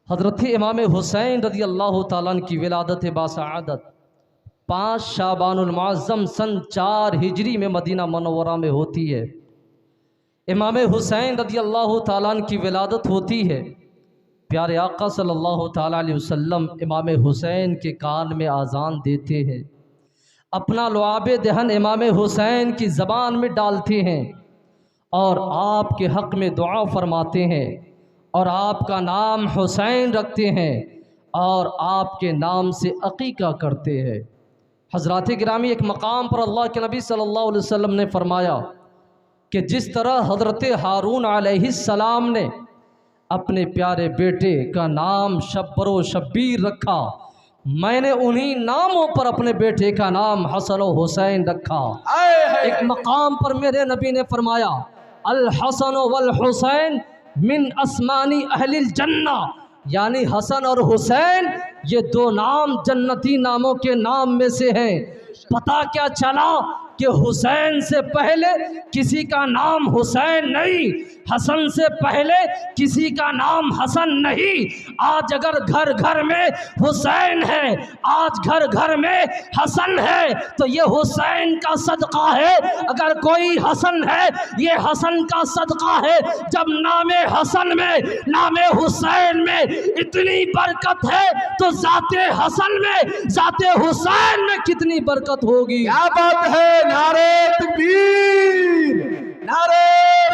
हज़रत इमाम हुसैन रज़ी अल्लाह ताला अन्हु की विलादत बासआदत 5 शाबानुल मुअज़्ज़म सन 4 हिजरी में मदीना मुनव्वरा में होती है। इमाम हुसैन रज़ी अल्लाह ताला अन्हु की विलादत होती है। प्यारे आका सल्लल्लाहु ताला अलैहि वसल्लम इमाम हुसैन के कान में आज़ान देते हैं, अपना लुआब दहन इमाम हुसैन की ज़बान में डालते हैं और आपके हक़ में दुआ फरमाते हैं और आपका नाम हुसैन रखते हैं और आपके नाम से अक़ीक़ा करते हैं। हज़रात गिरामी, एक मकाम पर अल्लाह के नबी सल्लल्लाहु अलैहि वसल्लम ने फरमाया कि जिस तरह हज़रत हारून अलैहिस्सलाम ने अपने प्यारे बेटे का नाम शब्बरो शब्बीर रखा, मैंने उन्हीं नामों पर अपने बेटे का नाम हसन व हुसैन रखा। एक मकाम पर मेरे नबी ने फरमाया, अल हसन वल हुसैन मिन अस्मानी अहलिल जन्ना, यानी हसन और हुसैन ये 2 नाम जन्नती नामों के नाम में से हैं। पता क्या चला कि हुसैन से पहले किसी का नाम हुसैन नहीं, हसन से पहले किसी का नाम हसन नहीं। आज अगर घर घर में हुसैन है, आज घर घर में हसन है, तो ये हुसैन का सदका है। अगर कोई हसन है, ये हसन का सदका है। जब नामे हसन में, नामे हुसैन में इतनी बरकत है, तो ज़ाते हसन में, ज़ाते हुसैन में कितनी बरकत होगी। क्या बात है। नारे तकबीर, नारे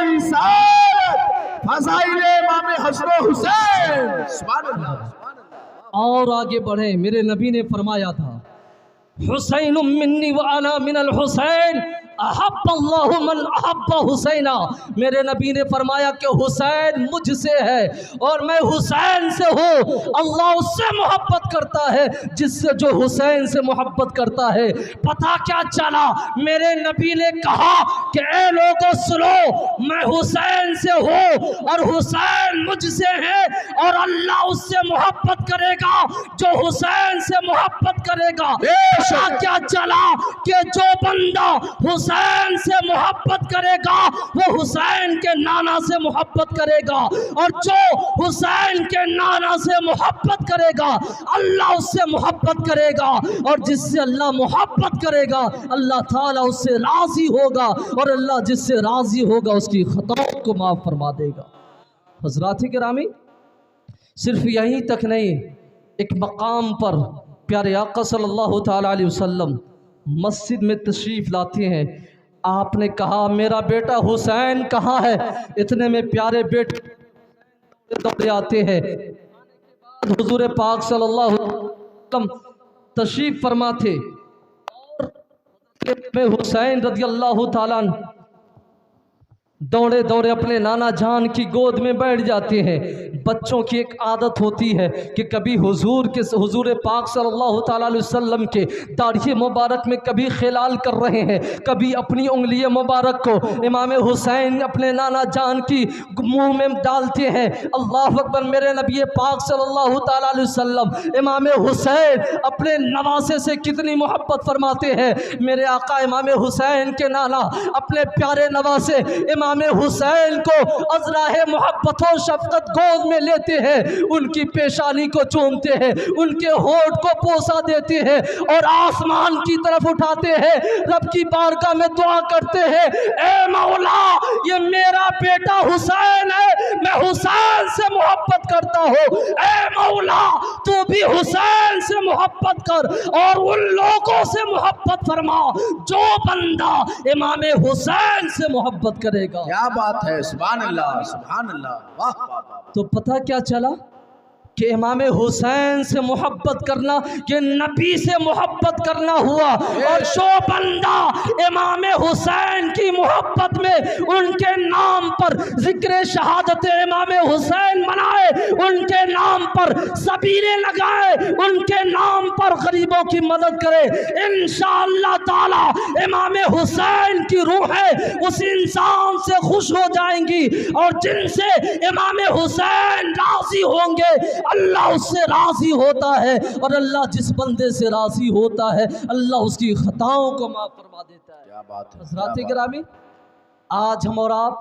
रिसालत, फज़ाइले इमाम हसन हुसैन, सुभान अल्लाह। और आगे बढ़े, मेरे नबी ने फरमाया था, हुसैन मिन्नी व अना मिनल हुसैन अहब्बल्लाहु मन अहब्बा हुसैना। मेरे नबी ने फरमाया कि हुसैन मुझसे है और मैं हुसैन से हूँ। अल्लाह उससे मोहब्बत करता है जिससे जो हुसैन से मोहब्बत करता है। पता क्या चला, मेरे नबी ने कहा कि ए लोगों सुनो, मैं हुसैन से हूँ और हुसैन मुझसे है और अल्लाह उससे मोहब्बत करेगा जो हुसैन से मोहब्बत करेगा। पता क्या चला कि जो बंदा हुसैन से मोहब्बत करेगा वो हुसैन के नाना से मोहब्बत करेगा और जो हुसैन के नाना से मोहब्बत करेगा अल्लाह उससे मोहब्बत करेगा और जिससे अल्लाह मोहब्बत करेगा अल्लाह ताला उससे राज़ी होगा और अल्लाह जिससे राज़ी होगा उसकी खताओं को माफ़ फरमा देगा। हज़रात गिरामी, सिर्फ यहीं तक नहीं, एक मकाम पर प्यारे आका सल्लल्लाहु ताला अलैहि वसल्लम मस्जिद में तशरीफ़ लाते हैं। आपने कहा, मेरा बेटा हुसैन कहाँ है? इतने में प्यारे बेटे दौड़े आते हैं। हुजूर पाक सल्लल्लाहु अलैहि वसल्लम तशरीफ़ फरमा थे और हुसैन रज़ी अल्लाह ताला अन्हु दौड़े दौड़े अपने नाना जान की गोद में बैठ जाते हैं। बच्चों की एक आदत होती है कि कभी हुजूर पाक सल्लल्लाहु ताला अलैहि वसल्लम के दाढ़ी मुबारक में कभी खिलाल कर रहे हैं, कभी अपनी उंगली मुबारक को इमाम हुसैन अपने नाना जान की मुंह में डालते हैं। अल्लाह अकबर। मेरे नबी पाक सल्लल्लाहु ताला अलैहि वसल्लम इमाम हुसैन अपने नवासे से कितनी मोहब्बत फरमाते हैं। मेरे आका इमाम हुसैन के नाना अपने प्यारे नवासे इमाम हुसैन को अज़राहे मोहब्बत और शफ़क़त गोद में लेते हैं, उनकी पेशानी को चूमते हैं, उनके होठ को पोसा देते हैं और आसमान की तरफ उठाते हैं, रब की बारगाह में दुआ करते हैं, ए मौला ये मेरा बेटा हुसैन है, मैं हुसैन से मोहब्बत करता हूँ, ए मौला तू भी हुसैन से मोहब्बत कर और उन लोगों से मोहब्बत फरमा जो बंदा इमाम हुसैन से मोहब्बत करेगा। क्या बात है। सुभान अल्लाह, सुभान अल्लाह, वाह वाह वाह। तो पता क्या चला कि इमाम हुसैन से मोहब्बत करना ये नबी से मोहब्बत करना हुआ और जो बंदा इमाम हुसैन की मोहब्बत में उनके नाम पर जिक्र शहादत इमाम हुसैन मनाए, उनके नाम पर सबीरे लगाए, उनके नाम पर गरीबों की मदद करे, इंशाअल्लाह ताला इमाम हुसैन की रूहें उस इंसान से खुश हो जाएंगी और जिनसे इमाम हुसैन राजी होंगे अल्लाह उससे राज़ी होता है और अल्लाह जिस बंदे से राज़ी होता है अल्लाह उसकी खताओं को माफ़ फरमा देता है। क्या बात है। हज़रात गिरामी, आज हम और आप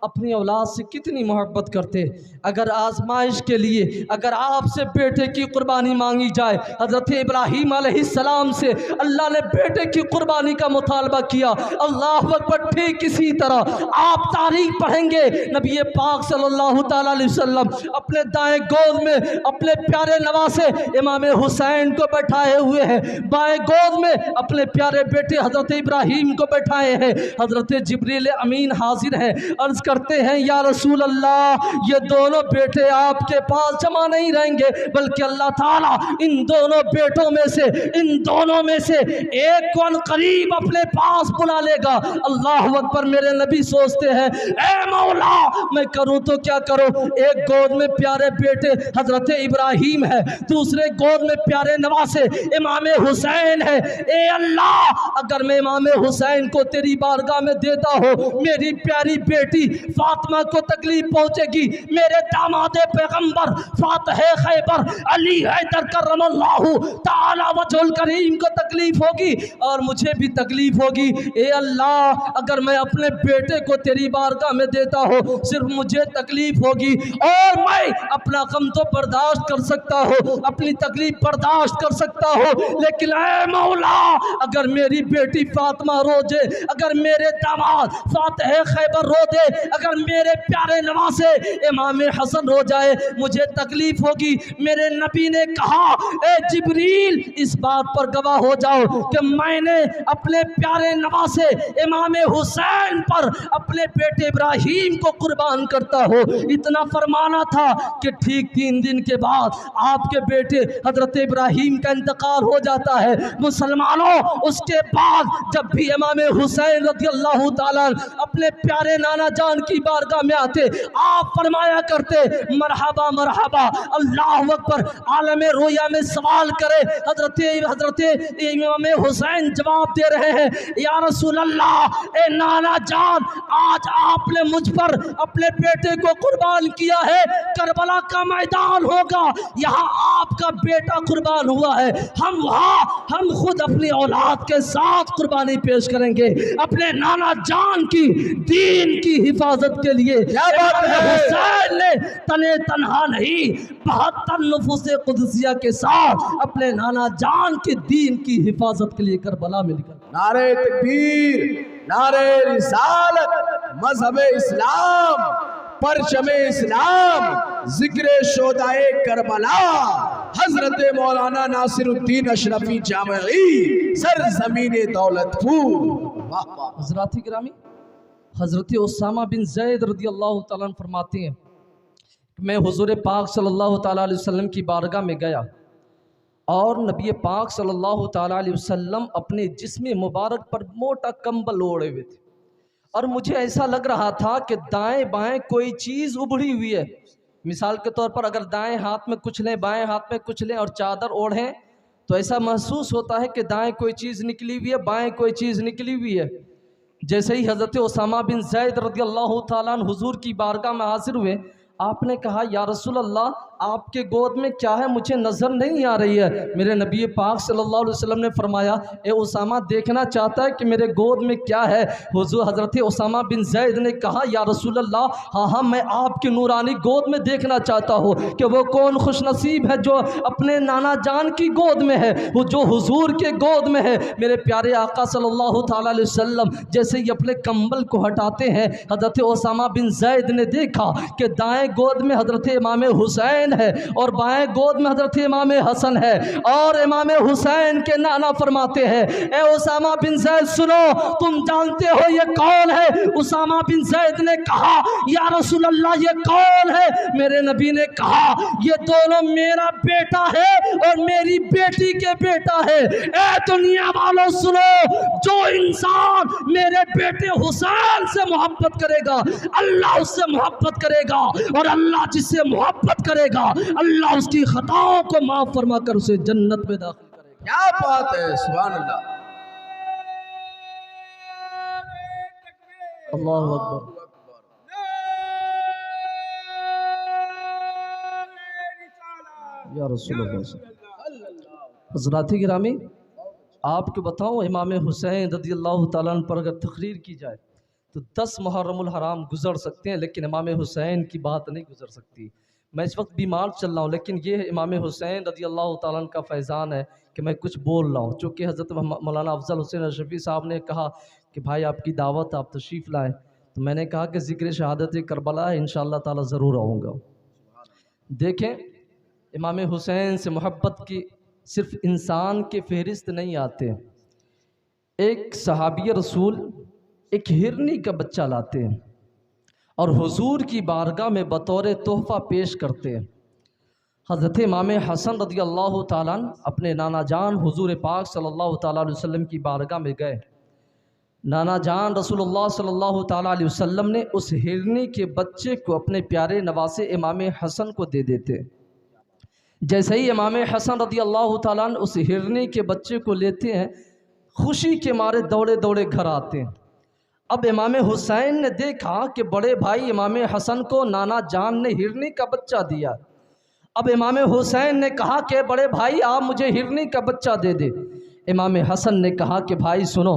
अपनी औलाद से कितनी मोहब्बत करते। अगर आजमाइश के लिए अगर आपसे बेटे की कुर्बानी मांगी जाए, हज़रत इब्राहीम अलैहिस्सलाम से अल्लाह ने बेटे की कुर्बानी का मुतालबा किया। अल्लाह अकबर। ठीक इसी तरह आप तारीख पढ़ेंगे, नबी पाक सल्लल्लाहु ताला अलैहि वसल्लम अपने दाएं गोद में अपने प्यारे नवासे इमाम हुसैन को बैठाए हुए हैं, बाएं गोद में अपने प्यारे बेटे हज़रत इब्राहीम को बैठाए हैं। हज़रत जिब्रील अमीन हाजिर हैं, अर्ज़ करते हैं या रसूल अल्लाह, ये दोनों बेटे आपके पास जमा नहीं रहेंगे, बल्कि अल्लाह ताला इन दोनों बेटों में से इन दोनों में से एक को करीब अपने पास बुला लेगा। अल्लाह अकबर। मेरे नबी सोचते हैं, ए मौला मैं करूं तो क्या करूं। एक गोद में प्यारे बेटे हज़रत इब्राहीम है, दूसरे गोद में प्यारे नवासे इमाम हुसैन है। ए अल्लाह, अगर मैं इमाम हुसैन को तेरी बारगाह में देता हो, मेरी प्यारी बेटी फातिमा को तकलीफ पहुंचेगी, मेरे दामाद पैगंबर फातिह खैबर अली हैदर करमल्लाहु ताला वजहुल करीम को तकलीफ होगी और मुझे भी तकलीफ होगी। ए अल्लाह, अगर मैं अपने बेटे को तेरी बारगाह में देता हो, सिर्फ मुझे तकलीफ होगी और मैं अपना गम तो बर्दाश्त कर सकता हूँ, अपनी तकलीफ बर्दाश्त कर सकता हूँ, लेकिन ऐ मौला, अगर मेरी बेटी फातिमा रो दे, अगर मेरे दामाद फातिह खैबर रो दे, अगर मेरे प्यारे नवासे इमाम हसन रो जाए, मुझे तकलीफ होगी। मेरे नबी ने कहा, ए जिब्रील, इस बात पर गवाह हो जाओ कि मैंने अपने प्यारे नवासे इमाम हुसैन पर अपने बेटे इब्राहीम को कुर्बान करता हो। इतना फरमाना था कि ठीक 3 दिन के बाद आपके बेटे हजरत इब्राहीम का इंतकाल हो जाता है। मुसलमानों, उसके बाद जब भी इमाम हुसैन रज़ियल्लाहु ताला अपने प्यारे नाना जान की बारगाह में आते, आप फरमाया करते, मरहबा मरहबा, अल्लाह अकबर। आलम रोया में सवाल करे, हजरत इमाम हुसैन जवाब दे रहे हैं, या रसूल अल्लाह, ए नाना जान, आज आपने मुझ पर अपने बेटे को कुर्बान किया है, करबला का मैदान होगा, यहाँ आपका बेटा कुर्बान हुआ है, हम वहाँ हम खुद अपनी औलाद के साथ कुर्बानी पेश करेंगे अपने नाना जान की दीन की हिफाजत के लिए। हुसैन ने तने तनहा नहीं, 72 नुफूसे कुदसिया के साथ अपने नाना जान के दीन की हिफाजत के लिए करबला में निकल। नारे तकबीर, नारे रिसालत, मजहब इस्लाम, परचम इस्लाम, जिक्र शोदाए करबला, हजरत मौलाना नासिरुद्दीन अशरफी जामई, सरजमीन दौलतपुर। हजरात गिरामी, हजरत उसामा बिन ज़ैद रज़ियल्लाहु ताला अन्हु फरमाते हैं, मैं हुजूर पाक सल्लल्लाहु ताला अलैहि वसल्लम की बारगाह में गया और नबी पाक सल्लल्लाहु ताला अलैहि वसल्लम अपने जिस्म मुबारक पर मोटा कंबल ओढ़े हुए थे और मुझे ऐसा लग रहा था कि दाएं बाएं कोई चीज़ उभरी हुई है। मिसाल के तौर पर अगर दाएं हाथ में कुछ लें, बाएं हाथ में कुछ लें और चादर ओढ़ें, तो ऐसा महसूस होता है कि दाएं कोई चीज़ निकली हुई है, बाएं कोई चीज़ निकली हुई है। जैसे ही हज़रत उसामा बिन ज़ैद रज़ियल्लाहु ताला अन्हु हुजूर की बारगाह में हाजिर हुए, आपने कहा, या रसूल अल्लाह, आपके गोद में क्या है, मुझे नज़र नहीं आ रही है। मेरे नबी पाक सल्लल्लाहु अलैहि वसल्लम ने फरमाया, ए उसामा, देखना चाहता है कि मेरे गोद में क्या है। हुजूर हज़रत उसामा बिन ज़ैद ने कहा, या रसूल अल्लाह, हाँ हाँ, मैं आपकी नूरानी गोद में देखना चाहता हूँ कि वो कौन खुशनसीब है जो अपने नाना जान की गोद में है, वो जो हुजूर के गोद में है। मेरे प्यारे आका सल्लल्लाहु ताला अलैहि वसल्लम जैसे ही अपने कंबल को हटाते हैं, हज़रत उसामा बिन ज़ैद ने देखा कि दाएं गोद में हज़रत इमाम हुसैन है और बाएं गोद में हज़रत इमाम हसन है और इमाम हुसैन के नाना फरमाते हैं, ए उसामा बिन ज़ैद, सुनो, तुम जानते हो ये कौन है? उसामा बिन ज़ैद ने कहा, या रसूल अल्लाह, ये कौन है? मेरे नबी ने कहा, ये दोनों मेरा बेटा है और मेरी बेटी के बेटा है। ए दुनिया वालों, सुनो, जो इंसान मेरे बेटे हुसैन से मोहब्बत करेगा, अल्लाह उससे मोहब्बत करेगा और अल्लाह जिससे मोहब्बत करेगा, अल्लाह उसकी खताओं को माफ फरमा कर उसे जन्नत में दाखिल करेगा। क्या बात है, सुभान अल्लाह। अल्लाहु अकबर। या रसूल अल्लाह। हज़रात गिरामी, आपको बताऊं, इमाम हुसैन रज़ियल्लाहु ताला अन्हु पर अगर तकरीर की जाए तो 10 मुहर्रमुल हराम गुजर सकते हैं, लेकिन इमाम हुसैन की बात नहीं गुजर सकती। मैं इस वक्त बीमार चल रहा हूँ, लेकिन ये इमाम हुसैन रज़ी अल्लाह ताला अन्हु का फैज़ान है कि मैं कुछ बोल रहा हूँ। चूँकि हज़रत मौलाना अफ़ज़ल हुसैन अशरफ़ी साहब ने कहा कि भाई आपकी दावत, आप तशरीफ़ लाएँ, तो मैंने कहा कि ज़िक्र शहादत करबला है, इंशाअल्लाह ताला ज़रूर आऊँगा। देखें, इमाम हुसैन से मोहब्बत की सिर्फ़ इंसान के फ़हरिस्त नहीं आते। एक सहाबी रसूल एक हिरनी का बच्चा लाते हैं और हुजूर की बारगाह में बतौर तोहफ़ा पेश करते हैं। हज़रत इमाम हसन रज़ी अल्लाह ताला अन्हु अपने नाना जान हुजूर पाक सल्लल्लाहु ताला अलैहि वसल्लम की बारगाह में गए। नाना जान रसूलुल्लाह सल्लल्लाहु ताला अलैहि वसल्लम ने उस हिरनी के बच्चे को अपने प्यारे नवासे इमाम हसन को दे देते। जैसे ही इमाम हसन रज़ी अल्लाह ताला अन्हु उस हिरनी के बच्चे को लेते हैं, खुशी के मारे दौड़े दौड़े घर आते हैं। अब इमाम हुसैन ने देखा कि बड़े भाई इमाम हसन को नाना जान ने हिरनी का बच्चा दिया। अब इमाम हुसैन ने कहा कि बड़े भाई आप मुझे हिरनी का बच्चा दे दे। इमाम हसन ने कहा कि भाई सुनो,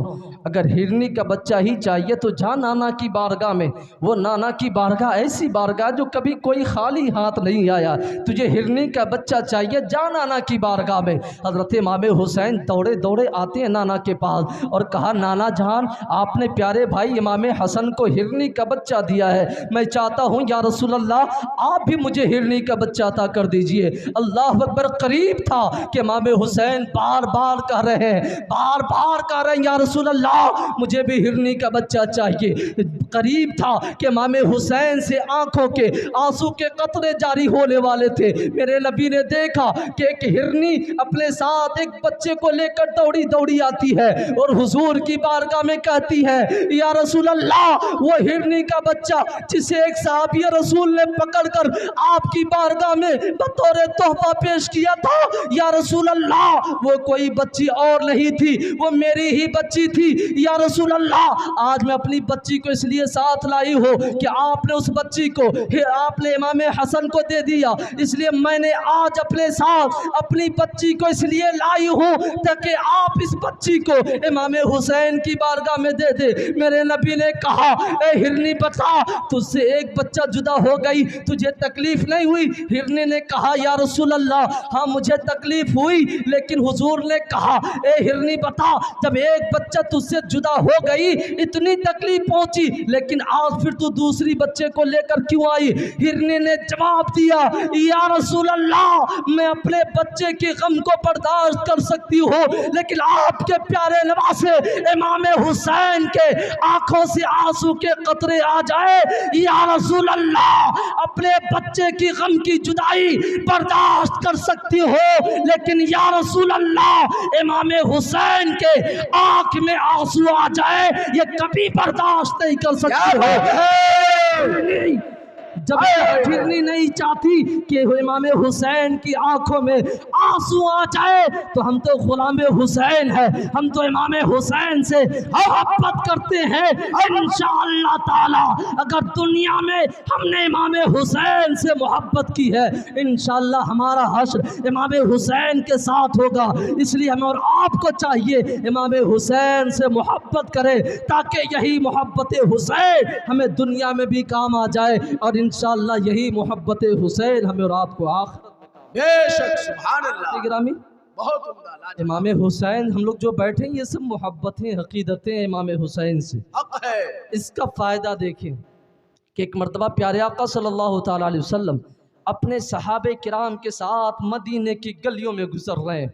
अगर हिरनी का बच्चा ही चाहिए तो जा नाना की बारगाह में। वो नाना की बारगाह ऐसी बारगाह जो कभी कोई खाली हाथ नहीं आया। तुझे हिरनी का बच्चा चाहिए, जा नाना की बारगाह में। हज़रत इमाम हुसैन दौड़े दौड़े आते हैं नाना के पास और कहा, नाना जान आपने प्यारे भाई इमाम हसन को हिरनी का बच्चा दिया है, मैं चाहता हूँ या रसूल अल्लाह आप भी मुझे हिरनी का बच्चा अता कर दीजिए। अल्लाह अकबर, करीब था कि इमाम हुसैन बार बार कह रहे हैं या रसूल अल्लाह मुझे भी हिरनी का बच्चा चाहिए। करीब था कि इमाम हुसैन से आंखों के आंसू के कतरे जारी होने वाले थे। मेरे नबी ने देखा कि एक हिरनी अपने साथ एक बच्चे को लेकर दौड़ी दौड़ी आती है और हुजूर की बारगाह में कहती है, या रसूल अल्लाह वो हिरनी का बच्चा जिसे एक सहाबी रसूल ने पकड़कर आपकी बारगाह में बतौर तोहफा पेश किया था, या रसूल अल्लाह वो कोई बच्ची और नहीं थी, वो मेरी ही बच्ची थी। या रसूल अल्लाह आज मैं अपनी बच्ची को इसलिए साथ लाई हो कि आपने उस बच्ची को आपने इमाम हसन को दे दिया, इसलिए मैंने आज अपने साथ अपनी बच्ची को इसलिए लाई हूँ ताकि आप इस बच्ची को इमाम हुसैन की बारगाह में दे दे। मेरे नबी ने कहा, ए हिरनी बता, तुझसे एक बच्चा जुदा हो गई, तुझे तकलीफ नहीं हुई? हिरनी ने कहा, या रसूल अल्लाह हाँ मुझे तकलीफ हुई, लेकिन हुजूर ने कहा, ए हिरनी बता, जब एक बच्चा तुझसे जुदा हो गई इतनी तकलीफ पहुंची, लेकिन आज फिर तू दूसरी बच्चे को लेकर क्यों आई? हिरनी ने जवाब दिया, या रसूल अल्लाह मैं अपने बच्चे के गम को बर्दाश्त कर सकती हूँ, लेकिन आपके प्यारे नवासे इमाम हुसैन के आंखों से आंसू के कतरे आ जाए, या रसूल अल्लाह अपने बच्चे की गम की जुदाई बर्दाश्त कर सकती हो, लेकिन या रसूल अल्लाह इमाम हुसैन के आंख में आंसू आ जाए ये कभी बर्दाश्त नहीं कर सकती हो। जब हिरनी नहीं चाहती कि इमाम हुसैन की आंखों में आंसू आ जाए, तो हम तो गुलाम हुसैन है, हम तो इमाम हुसैन से मोहब्बत करते हैं। इंशाअल्लाह ताला अगर दुनिया में हमने इमाम हुसैन से मोहब्बत की है, इंशाअल्लाह हमारा हश्र इमाम हुसैन के साथ होगा। इसलिए हमें और आपको चाहिए इमाम हुसैन से मोहब्बत करें, ताकि यही मोहब्बत हुसैन हमें दुनिया में भी काम आ जाए और इंशाअल्लाह यही मोहब्बत हुसैन हमें और आपको आखिरत में काम। बेशक सुभान अल्लाह, गिरामी बहुत उम्दा, लाजवाब। इमाम हुसैन हम लोग जो बैठे हैं ये सब मोहब्बतें अकीदतें इमाम हुसैन से। हक है। इसका फ़ायदा देखें कि एक मरतबा प्यारे आका सल्लल्लाहु ताला अलैहि वसल्लम अपने सहाबे किराम के साथ मदीने की गलियों में गुजर रहे हैं।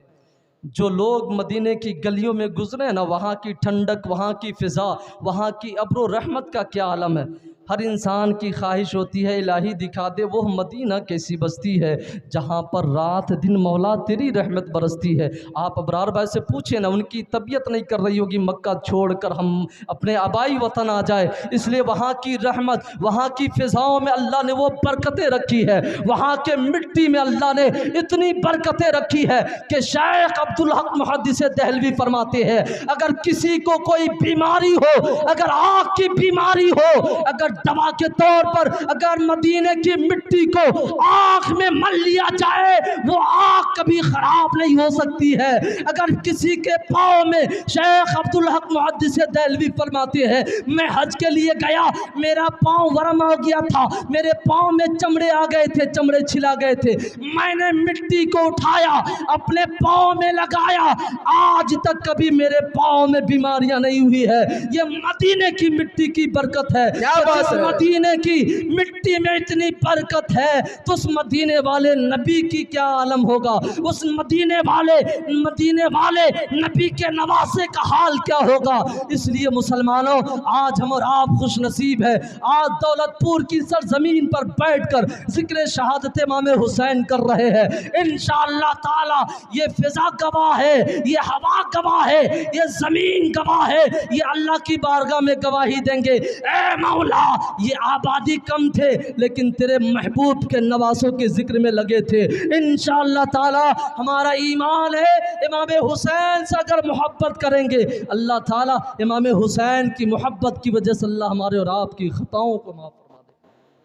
जो लोग मदीने की गलियों में गुजरे ना, वहाँ की ठंडक, वहाँ की फ़िज़ा, वहाँ की अब्र रहमत का क्या आलम है। हर इंसान की ख्वाहिश होती है इलाही दिखा दे वो मदीना कैसी बस्ती है जहाँ पर रात दिन मौला तेरी रहमत बरसती है। आप अबरार भाई से पूछें ना, उनकी तबीयत नहीं कर रही होगी मक्का छोड़कर हम अपने आबाई वतन आ जाए, इसलिए वहाँ की रहमत, वहाँ की फ़िज़ाओं में अल्लाह ने वो बरकतें रखी है, वहाँ के मिट्टी में अल्लाह ने इतनी बरकतें रखी है कि शेख अब्दुल हक मुहद्दिस दहलवी फरमाते हैं, अगर किसी को कोई बीमारी हो, अगर आँख की बीमारी हो, अगर दवा के तौर पर अगर मदीने की मिट्टी को आँख में मल लिया जाए वो आँख कभी खराब नहीं हो सकती है। अगर किसी के पाँव में, शेख अब्दुल हक मुहद्दिस देहलवी फरमाते हैं, मैं हज के लिए गया, मेरा पाँव वरम हो गया था, मेरे पाँव में चमड़े आ गए थे, चमड़े छिला गए थे, मैंने मिट्टी को उठाया, अपने पाँव में लगाया, आज तक कभी मेरे पाँव में बीमारियां नहीं हुई है। ये मदीने की मिट्टी की बरकत है। क्या बात है। मदीने की मिट्टी में इतनी बरकत है तो उस मदीने वाले नबी की क्या आलम होगा, उस मदीने वाले नबी के नवासे का हाल क्या होगा। इसलिए मुसलमानों, आज हम और आप खुश नसीब है, आज दौलतपुर की सरजमीन पर बैठकर जिक्र शहादत इमाम हुसैन कर रहे हैं। इंशाअल्लाह ताला ये फिजा गवाह है, ये हवा गवाह है, ये जमीन गवाह है, ये अल्लाह की बारगाह में गवाही देंगे, ए मौला ये आबादी कम थे लेकिन तेरे महबूब के नवासों के जिक्र में लगे थे। इंशाअल्लाह ताला हमारा ईमान है, इमाम हुसैन से अगर मोहब्बत करेंगे अल्लाह ताला इमाम हुसैन की मोहब्बत की वजह से अल्लाह हमारे और आपकी खताओं को माफ़ फरमा दे।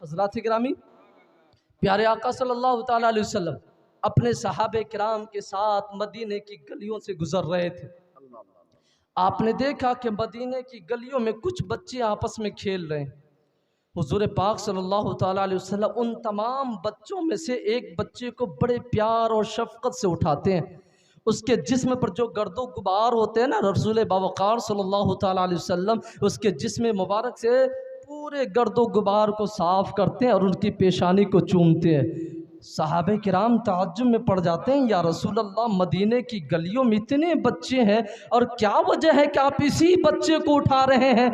हज़रात गिरामी, प्यारे आका सल्लल्लाहु ताला अलैहि वसल्लम अपने सहाबे किराम के साथ मदीने की गलियों से गुजर रहे थे। आपने देखा कि मदीने की गलियों में कुछ बच्चे आपस में खेल रहे हैं। हुजूर पाक सल्लल्लाहु ताला अलैहि वसल्लम उन तमाम बच्चों में से एक बच्चे को बड़े प्यार और शफ़क़त से उठाते हैं। उसके जिस्म पर जो गर्दो गुबार होते हैं ना, रसूल बावकार सल्लल्लाहु ताला अलैहि वसल्लम उसके जिस्म मुबारक से पूरे गर्दो गुबार को साफ़ करते हैं और उनकी पेशानी को चूमते हैं। सहाबे किराम ताज्जुब में पड़ जाते हैं, या रसूल अल्लाह मदीने की गलियों में इतने बच्चे हैं और क्या वजह है कि आप इसी बच्चे को उठा रहे हैं।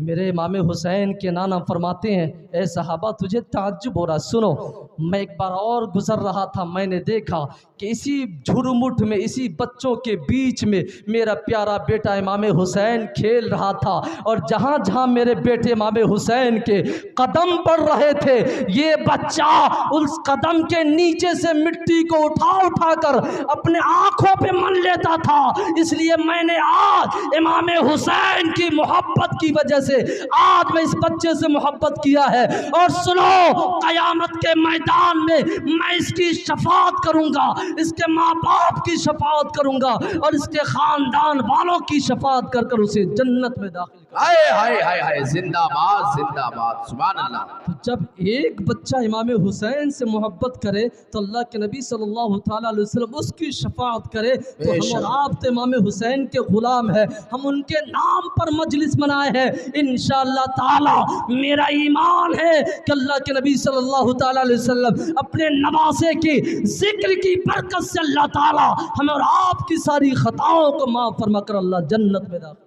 मेरे इमाम हुसैन के नाना फरमाते हैं, ए सहाबा तुझे ताज्जुब हो रहा, सुनो, मैं एक बार और गुजर रहा था, मैंने देखा कि इसी झुरमुट में, इसी बच्चों के बीच में मेरा प्यारा बेटा इमाम हुसैन खेल रहा था और जहाँ जहाँ मेरे बेटे इमाम हुसैन के कदम पड़ रहे थे ये बच्चा उस कदम के नीचे से मिट्टी को उठा कर अपने आँखों पे मन लेता था। इसलिए मैंने आज इमाम हुसैन की मोहब्बत की वजह से आज मैं इस बच्चे से मोहब्बत किया है। और सुनो, कयामत के मैदान में मैं इसकी शफाअत करूंगा, इसके माँ बाप की शफाअत करूंगा और इसके खानदान वालों की शफाअत कर कर उसे जन्नत में दाखिल हाय हाय हाय हाय, जिंदाबाद जिंदाबाद, सुभान अल्लाह। तो जब एक बच्चा इमाम हुसैन से मोहब्बत करे तो अल्लाह के नबी सल्लल्लाहु ताला अलैहि वसल्लम उसकी शफाअत करे। तो हम और आप तो इमाम हुसैन के गुलाम है, हम उनके नाम पर मजलिस बनाए हैं। इंशाअल्लाह ताला मेरा ईमान है कि अल्लाह के नबी सल्लल्लाहु ताला अलैहि वसल्लम अपने नवासे की जिक्र की बरकत से अल्लाह ताला हमें और आपकी सारी खताओं को माफ़ फरमा कर अल्लाह जन्नत में दाखिल।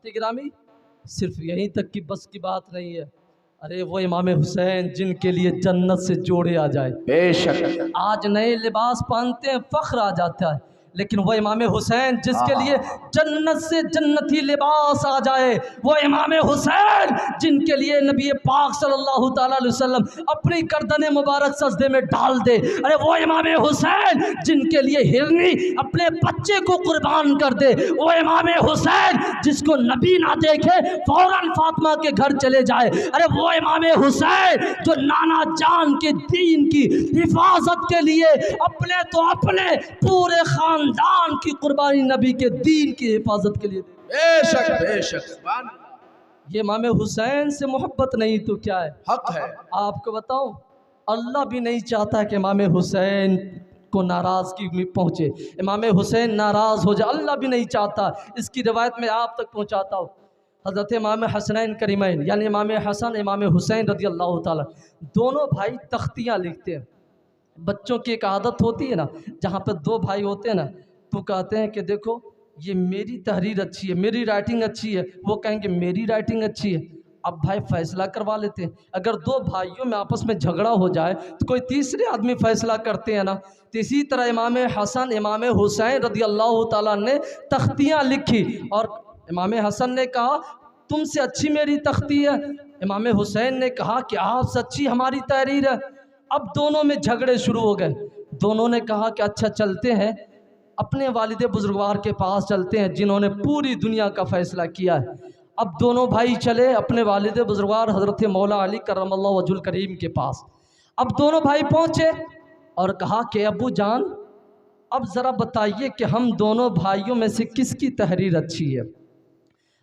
गिरामी, सिर्फ यहीं तक की बस की बात नहीं है, अरे वो इमाम हुसैन जिनके लिए जन्नत से जोड़े आ जाए। बेशक आज नए लिबास पहनते हैं, फख्र आ जाता है, लेकिन वो इमाम हुसैन जिसके लिए जन्नत से जन्नती लिबास आ जाए, वो इमाम हुसैन जिनके लिए नबी पाक सल्लल्लाहु ताला अलैहि वसल्लम अपनी गर्दन मुबारक सजदे में डाल दे, अरे वो इमाम हुसैन जिनके लिए हिरनी अपने बच्चे को कुर्बान कर दे, वो इमाम हुसैन जिसको नबी ना देखे फौरन फातिमा के घर चले जाए, अरे वो इमाम हुसैन जो नाना जान के दीन की हिफाजत के लिए अपने तो अपने पूरे खानदान की कुर्बानी नबी के दीन की हिफाजत के लिए। बेशक बेशक, सुभान अल्लाह। ये इमाम हुसैन से मोहब्बत नहीं तो क्या है, हक है। आपको बताऊं, अल्लाह भी नहीं चाहता कि इमाम हुसैन को नाराज़गी में पहुँचे, इमाम हुसैन नाराज़ हो जाए, अल्लाह भी नहीं चाहता। इसकी रवायत में आप तक पहुँचाता हूँ। हज़रत इमाम हसनैन करीमैन यानी इमाम हसन इमाम हुसैन रज़ी अल्लाह ताला, दोनों भाई तख्तियाँ लिखते हैं। बच्चों की एक आदत होती है ना, जहाँ पर दो भाई होते हैं ना, तो कहते हैं कि देखो ये मेरी तहरीर अच्छी है, मेरी राइटिंग अच्छी है, वो कहेंगे मेरी राइटिंग अच्छी है। अब भाई फैसला करवा लेते हैं। अगर दो भाइयों में आपस में झगड़ा हो जाए तो कोई तीसरे आदमी फैसला करते हैं ना। तो इसी तरह इमाम हसन इमाम हुसैन रज़ी अल्लाह ताला ने तख्तियाँ लिखी और इमाम हसन ने कहा तुमसे अच्छी मेरी तख्ती है, इमाम हुसैन ने कहा कि आपसे अच्छी हमारी तहरीर है। अब दोनों में झगड़े शुरू हो गए। दोनों ने कहा कि अच्छा चलते हैं, अपने वालिद बुजुर्गवार के पास चलते हैं जिन्होंने पूरी दुनिया का फैसला किया है। अब दोनों भाई चले अपने वालिद बुजुर्गवार हज़रत मौला अली करमल्लाहु वजहुल करीम के पास। अब दोनों भाई पहुँचे और कहा कि अबू जान, अब ज़रा बताइए कि हम दोनों भाइयों में से किसकी तहरीर अच्छी है।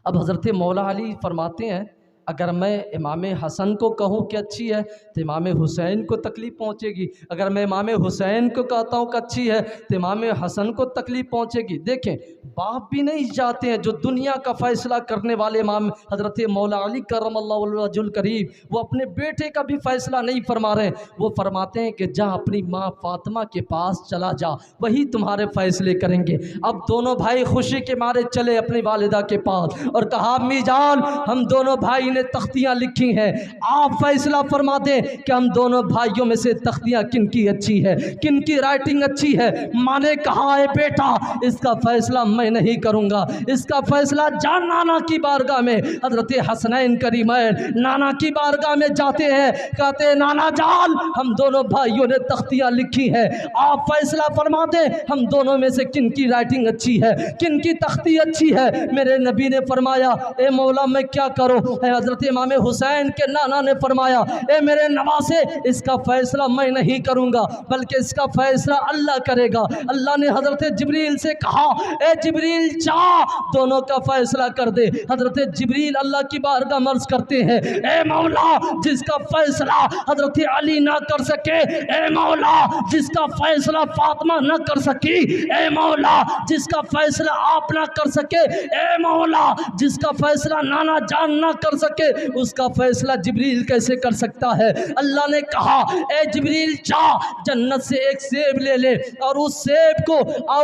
अब हज़रत मौला अली फरमाते हैं, अगर मैं इमाम हसन को कहूँ कि अच्छी है तो इमाम हुसैन को तकलीफ़ पहुँचेगी, अगर मैं इमाम हुसैन को कहता हूँ कि अच्छी है तो इमाम हसन को तकलीफ़ पहुँचेगी। देखें, बाप भी नहीं चाहते हैं, जो दुनिया का फ़ैसला करने वाले इमाम हज़रत मौला अली करमल्लाहु वजहुल करीम, वो अपने बेटे का भी फ़ैसला नहीं फरमा रहे। वो फरमाते हैं कि जा अपनी माँ फातिमा के पास चला जा, वही तुम्हारे फ़ैसले करेंगे। अब दोनों भाई खुशी के मारे चले अपनी वालिदा के पास और कहा, अम्मी जान, हम दोनों भाई ने तख्तियाँ लिखी हैं, आप फैसला फरमा दें कि हम दोनों भाइयों में से तख्तियाँ किन की अच्छी है, किन की राइटिंग अच्छी है। माँ ने कहा, है बेटा, इसका फैसला मैं नहीं करूँगा, इसका फैसला जान नाना की बारगाह में। हज़रत हसनैन करीमैन नाना की बारगाह में जाते हैं, कहते हैं, नाना जान, हम दोनों भाइयों ने तख्तियाँ लिखी हैं, आप फैसला फरमा दें हम दोनों में से किन की राइटिंग अच्छी है, किन की तख्ती अच्छी है। मेरे नबी ने फरमाया, ए मौला मैं क्या करूँ। हज़रत इमाम हुसैन के नाना ने फरमाया, ए मेरे नवासे, इसका फैसला मैं नहीं करूँगा, बल्कि इसका फैसला अल्लाह करेगा। अल्लाह ने हज़रत जिब्रील से कहा, ए जिब्रील जा दोनों का फैसला कर दे। हज़रत जिब्रील अल्लाह की बारगाह मर्ज करते हैं, ए मौला, जिसका फैसला हज़रत अली ना कर सके, ए मौला, जिसका फैसला फातिमा ना कर सकी, ए मौला, जिसका फैसला आप ना कर सके, ए मौला, जिसका फैसला नाना जान ना कर सके, उसका फैसला जिब्रील कैसे कर सकता है। अल्लाह ने कहा, ए जिब्रील जा जन्नत से एक सेब ले ले और उस सेब को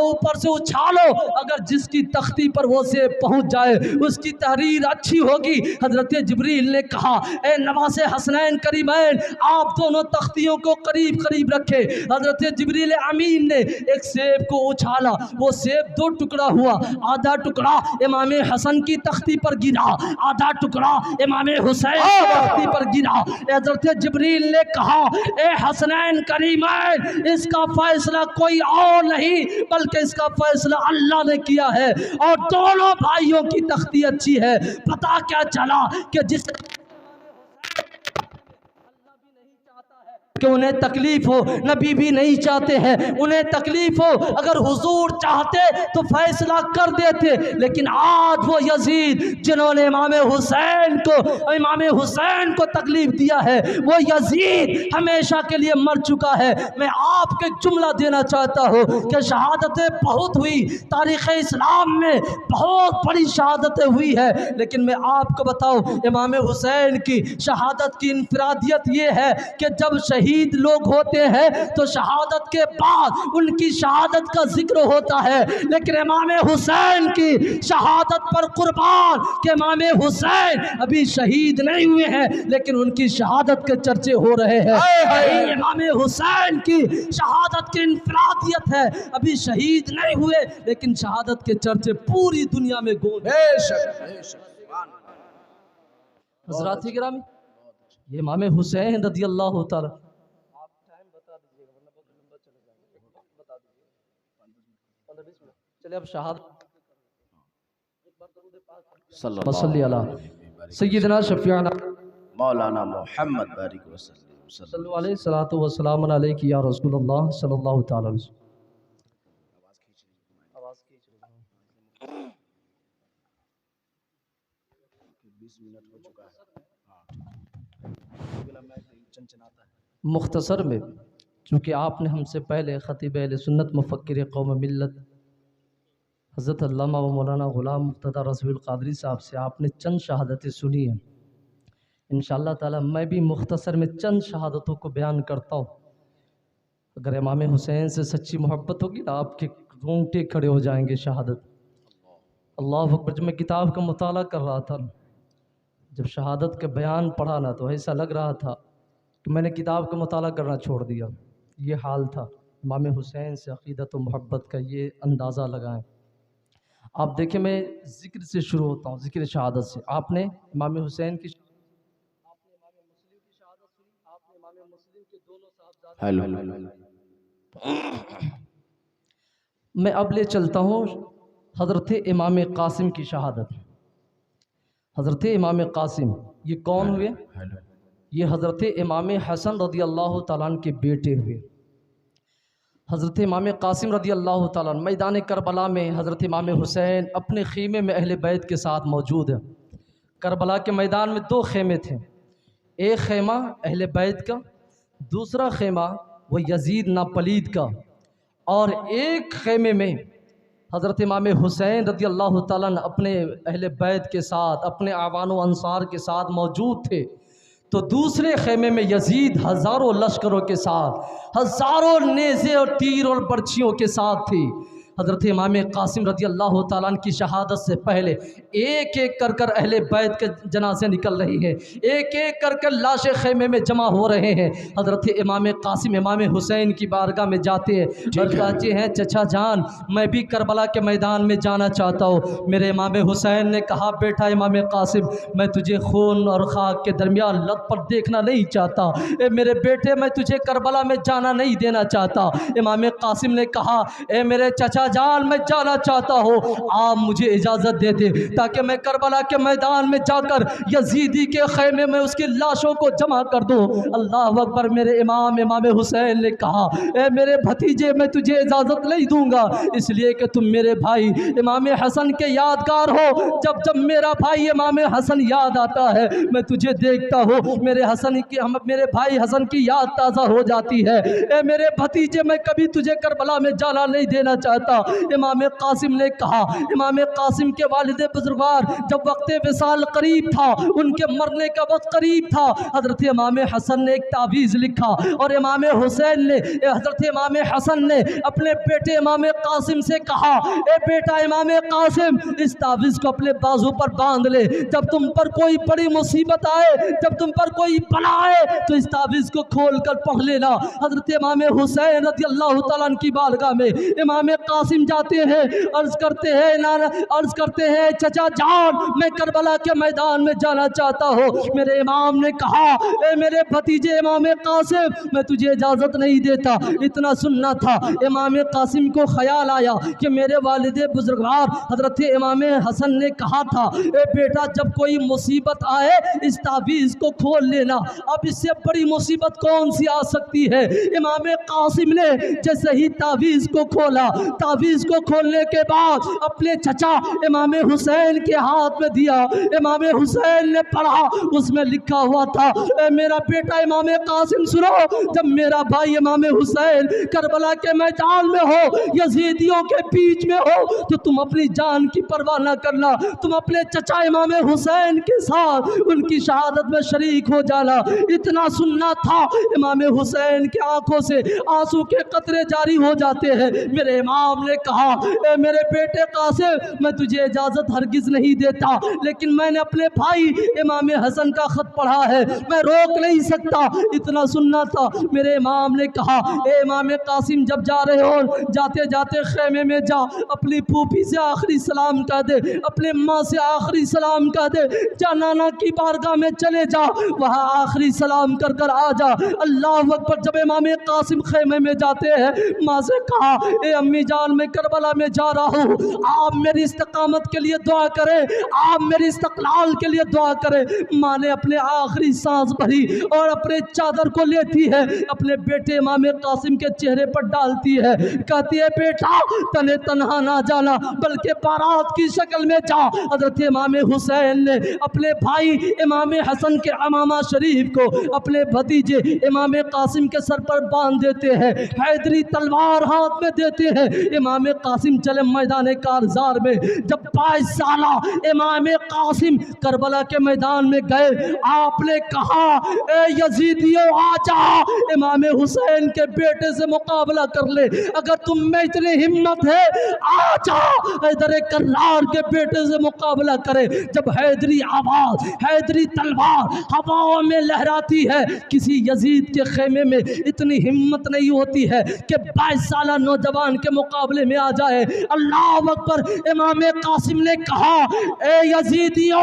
ऊपर से उछालो, अगर जिसकी तख्ती पर वो सेब पहुंच जाए उसकी तहरीर अच्छी होगी। हजरत जिब्रील ने कहा, ए नवासे हसनैन करीमैन, आप दोनों तख्तियों को करीब करीब रखे। हजरत जिब्रील अमीन ने एक सेब को उछाला, वो सेब दो टुकड़ा हुआ, आधा टुकड़ा इमाम हसन की तख्ती पर गिरा, आधा टुकड़ा इमाम हुसैन की तख्ती पर गिरा। हजरत जिब्रील ने कहा, ए हसनैन करीमैन, इसका फैसला कोई और नहीं बल्कि इसका फैसला अल्लाह ने किया है और दोनों भाइयों की तख्ती अच्छी है। पता क्या चला कि जिस कि उन्हें तकलीफ हो, नबी भी नहीं चाहते हैं उन्हें तकलीफ हो। अगर हुजूर चाहते तो फैसला कर देते, लेकिन आज वो यजीद जिन्होंने इमाम हुसैन को तकलीफ दिया है, वो यजीद हमेशा के लिए मर चुका है। मैं आपको एक जुमला देना चाहता हूँ कि शहादतें बहुत हुई, तारीख़ इस्लाम में बहुत बड़ी शहादतें हुई है, लेकिन मैं आपको बताऊँ इमाम हुसैन की शहादत की इनफरादियत ये है कि जब शहीद लोग होते हैं तो शहादत के बाद उनकी शहादत का जिक्र होता है, लेकिन इमाम हुसैन की शहादत पर कुर्बान कि इमाम हुसैन अभी शहीद नहीं हुए हैं लेकिन उनकी शहादत के चर्चे हो रहे हैं। इमाम हुसैन की शहादत की इनफरादियत है, अभी शहीद नहीं हुए लेकिन शहादत के चर्चे पूरी दुनिया में गूंज। हज़रात गिरामी, ये इमाम हुसैन रज़ी अल्लाह तआला, आप टाइम बता दीजिएगा वरना बहुत लंबा चला जाएगा, बता दीजिएगा 15-20 मिनट चलिए। अब शहादत सल्लल्लाहु अलैहि सय्यदना शफीअना मौलाना मोहम्मद बारिक वसल्लम सल्लल्लाहु अलैहि सलातो व सलाम अलैहि या रसूलुल्लाह सल्लल्लाहु तआला अलैहि वसल्लम। आवाज खींच रही है, 20 मिनट हो चुका है। मुख्तसर में, चूँकि आपने हमसे पहले खतीब अहले सुन्नत मुफक्किर कौम मिल्लत हज़रत अल्लामा व मौलाना ग़ुलाम मुक़्तदा रसूल क़ादरी साहब से आपने चंद शहादतें सुनी हैं। इंशाअल्लाह ताला मैं भी मुख्तसर में चंद शहादतों को बयान करता हूँ। अगर इमाम हुसैन से सच्ची मोहब्बत होगी ना आपके रोंगटे खड़े हो जाएंगे। शहादत, अल्लाह अकबर। जब मैं किताब का मुताला कर रहा था, जब शहादत का बयान पढ़ा ना, तो ऐसा लग रहा था कि मैंने किताब का मुताला करना छोड़ दिया। ये हाल था। इमाम हुसैन से अक़ीदत व मोहब्बत का ये अंदाज़ा लगाएं। आप देखें, मैं ज़िक्र से शुरू होता हूँ, ज़िक्र शहादत से। आपने इमाम हुसैन की, आपने इमाम मुस्लिम की शहादत सुनी, आपने इमाम मुस्लिम के दोनों साहबजादे। मैं अब ले चलता हूँ हज़रत इमाम कासिम की शहादत। हज़रत इमाम कासिम ये कौन हुए? ये हज़रत इमाम हसन रदी अल्लाह ताला अन्हु के बेटे हुए। हज़रत इमाम कासिम रदी अल्लाह ताला अन्हु मैदान करबला में हज़रत इमाम हुसैन अपने ख़ीमे में अहले बैत के साथ मौजूद हैं। करबला के मैदान में 2 ख़ेमे थे, एक ख़ेमा अहले बैत का, दूसरा ख़ेमा वो यजीद नापलीद का, और एक ख़ेमे में हज़रत इमाम हुसैन रदी अल्लाह ताला अन्हु अपने अहले बैत के साथ, अपने आवानो अंसार के साथ मौजूद थे। तो दूसरे ख़ेमे में यजीद हज़ारों लश्करों के साथ, हज़ारों नेज़े और तीर और बर्छियों के साथ थी। हज़रत इमाम कासिम रदी अल्लाह ताला अन्हु की शहादत से पहले एक एक कर कर अहले बैत के जनाज़े निकल रही हैं, एक एक कर कर लाशें ख़ेमे में जमा हो रहे हैं। हज़रत इमाम कासिम इमाम हुसैन की बारगाह में जाते हैं और कहते हैं, चचा जान मैं भी करबला के मैदान में जाना चाहता हूँ। मेरे इमाम हुसैन ने कहा, बेटा इमाम कासिम मैं तुझे खून और खाक के दरमियान लत पर देखना नहीं चाहता। ए मेरे बेटे मैं तुझे करबला में जाना नहीं देना चाहता। इमाम कासिम ने कहा, ए मेरे चचा जान मैं जाना चाहता हूँ, आप मुझे इजाज़त दे दे ताकि मैं करबला के मैदान में जाकर यजीदी के ख़ैमे में उसकी लाशों को जमा कर दूँ। अल्लाह अकबर। मेरे इमाम हुसैन ने कहा, ए मेरे भतीजे मैं तुझे इजाज़त नहीं दूंगा, इसलिए कि तुम मेरे भाई इमाम हसन के यादगार हो। जब जब मेरा भाई इमाम हसन याद आता है मैं तुझे देखता हूँ, मेरे भाई हसन की याद ताज़ा हो जाती है। ए मेरे भतीजे मैं कभी तुझे करबला में जाना नहीं देना चाहता। इमाम कासिम ने कहा, इमाम कासिम के वालिद बुजुर्गवार जब वक्त विसाल करीब था, उनके मरने का वक्त करीब था, हज़रत इमाम हसन ने एक तावीज़ लिखा और इमाम हुसैन ने, हज़रत इमाम हसन ने अपने बेटे इमाम कासिम से कहा, ए बेटा इमाम कासिम इस तावीज़ को अपने बाजू पर बांध ले, जब तुम पर कोई बड़ी मुसीबत आए, जब तुम पर कोई बला आए तो इस तावीज़ को खोल कर पढ़ लेना। हज़रत इमाम हुसैन रज़ी अल्लाह तआला अन्हु की बारगाह में इमाम कासिम जाते हैं, अर्ज़ करते हैं चचा जान मैं करबला के मैदान में जाना चाहता हूँ। मेरे इमाम ने कहा, ए मेरे भतीजे इमाम कासिम मैं तुझे इजाज़त नहीं देता। इतना सुनना था, इमाम कासिम को ख्याल आया कि मेरे वालिद बुजुर्गवार हज़रत इमाम हसन ने कहा था, ए बेटा जब कोई मुसीबत आए इस तावीज़ को खोल लेना। अब इससे बड़ी मुसीबत कौन सी आ सकती है। इमाम कासिम ने जैसे ही तावीज़ को खोला, तावीज़ को खोलने के बाद अपने चचा इमाम हुसैन के हाथ में दिया। इमाम हुसैन ने पढ़ा, उसमें लिखा हुआ था, ए मेरा बेटा इमाम कासिम सुनो, जब मेरा भाई इमाम हुसैन करबला के मैदान में हो, यजीदियों के बीच में हो, तो तुम अपनी जान की परवाह न करना, तुम अपने चचा इमाम हुसैन के साथ उनकी शहादत में शरीक हो जाना। इतना सुनना था, इमाम हुसैन की आंखों से आंसू के कतरे जारी हो जाते हैं। मेरे इमाम ने कहा, ए मेरे बेटे कासिम मैं तुझे इजाज़त हरगिज़ नहीं देता, लेकिन मैंने अपने भाई इमाम हसन का ख़त पढ़ा है, मैं रोक नहीं सकता। इतना सुनना था। मेरे इमाम ने कहा, ए इमाम कासिम जब जा रहे हो, जाते जाते ख़ैमे में जा, अपनी फूफी से आखिरी सलाम कह दे, अपने माँ से आखिरी सलाम कह दे, जा नाना की बारगाह में चले जा, वहाँ आखिरी सलाम कर कर आ जा। अल्लाह अकबर। जब इमाम कासिम ख़ैमे में जाते हैं, माँ से कहा, ए अम्मी जान मैं करबला में जा रहा हूँ, आप मेरी इस्तकामत के लिए दुआ करें, आप मेरी इस्तक़लाल के लिए दुआ करें। माँ ने अपने आखिरी सांस भरी और अपने चादर को लेती है, अपने बेटे इमाम कासिम के चेहरे पर डालती है, कहती है बेटा तने तन्हा ना जाना, बल्कि बारात की शक्ल में जा। हज़रत इमाम हुसैन ने अपने भाई इमाम हसन के अमामा शरीफ को अपने भतीजे इमाम कासिम के सर पर बांध देते हैं, हैदरी तलवार हाथ में देते हैं। इमाम कासिम चले मैदान कारज़ार में। जब 22 साला इमाम कासिम करबला के मैदान में गए, आपने कहा, ए यजीदियों आ जा, इमाम हुसैन के बेटे से मुकाबला कर ले, अगर तुम में इतनी हिम्मत है आ जा, हैदर कर्रार के बेटे से मुकाबला करे। जब हैदरी आवाज़, हैदरी तलवार हवाओं में लहराती है, किसी यजीद के खेमे में इतनी हिम्मत नहीं होती है कि 22 साला नौजवान के मुकाबले मुकाबले में आ जाए। अल्लाह अकबर। इमाम कासिम ने कहा, ए यजीदियों,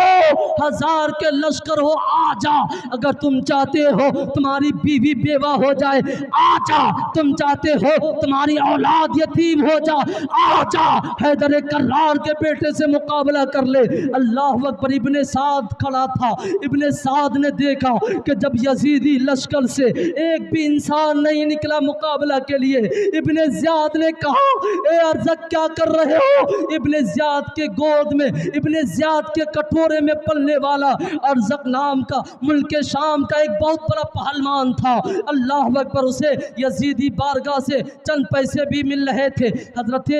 1000 के लश्कर हो, आ जा। अगर तुम चाहते हो तुम्हारी बीवी बेवा हो जाए, आ जा। तुम चाहते हो तुम्हारी औलाद यतीम हो जा, आ जा। हैदर कर्रार के बेटे से मुकाबला कर ले। अल्लाह अकबर। इब्ने साद खड़ा था। इब्ने साद ने देखा कि जब यजीदी लश्कर से एक भी इंसान नहीं निकला मुकाबला के लिए, इब्ने ज़ियाद ने कहा, ए अर्ज़क क्या कर रहे हो? इब्ने ज़ियाद के गोद में, इब्ने ज़ियाद के कटोरे में पलने वाला अर्ज़क नाम का मुल्क शाम का एक बहुत बड़ा पहलवान था। अल्लाह अकबर। उसे यजीदी बारगाह से चंद पैसे भी मिल रहे थे। हजरत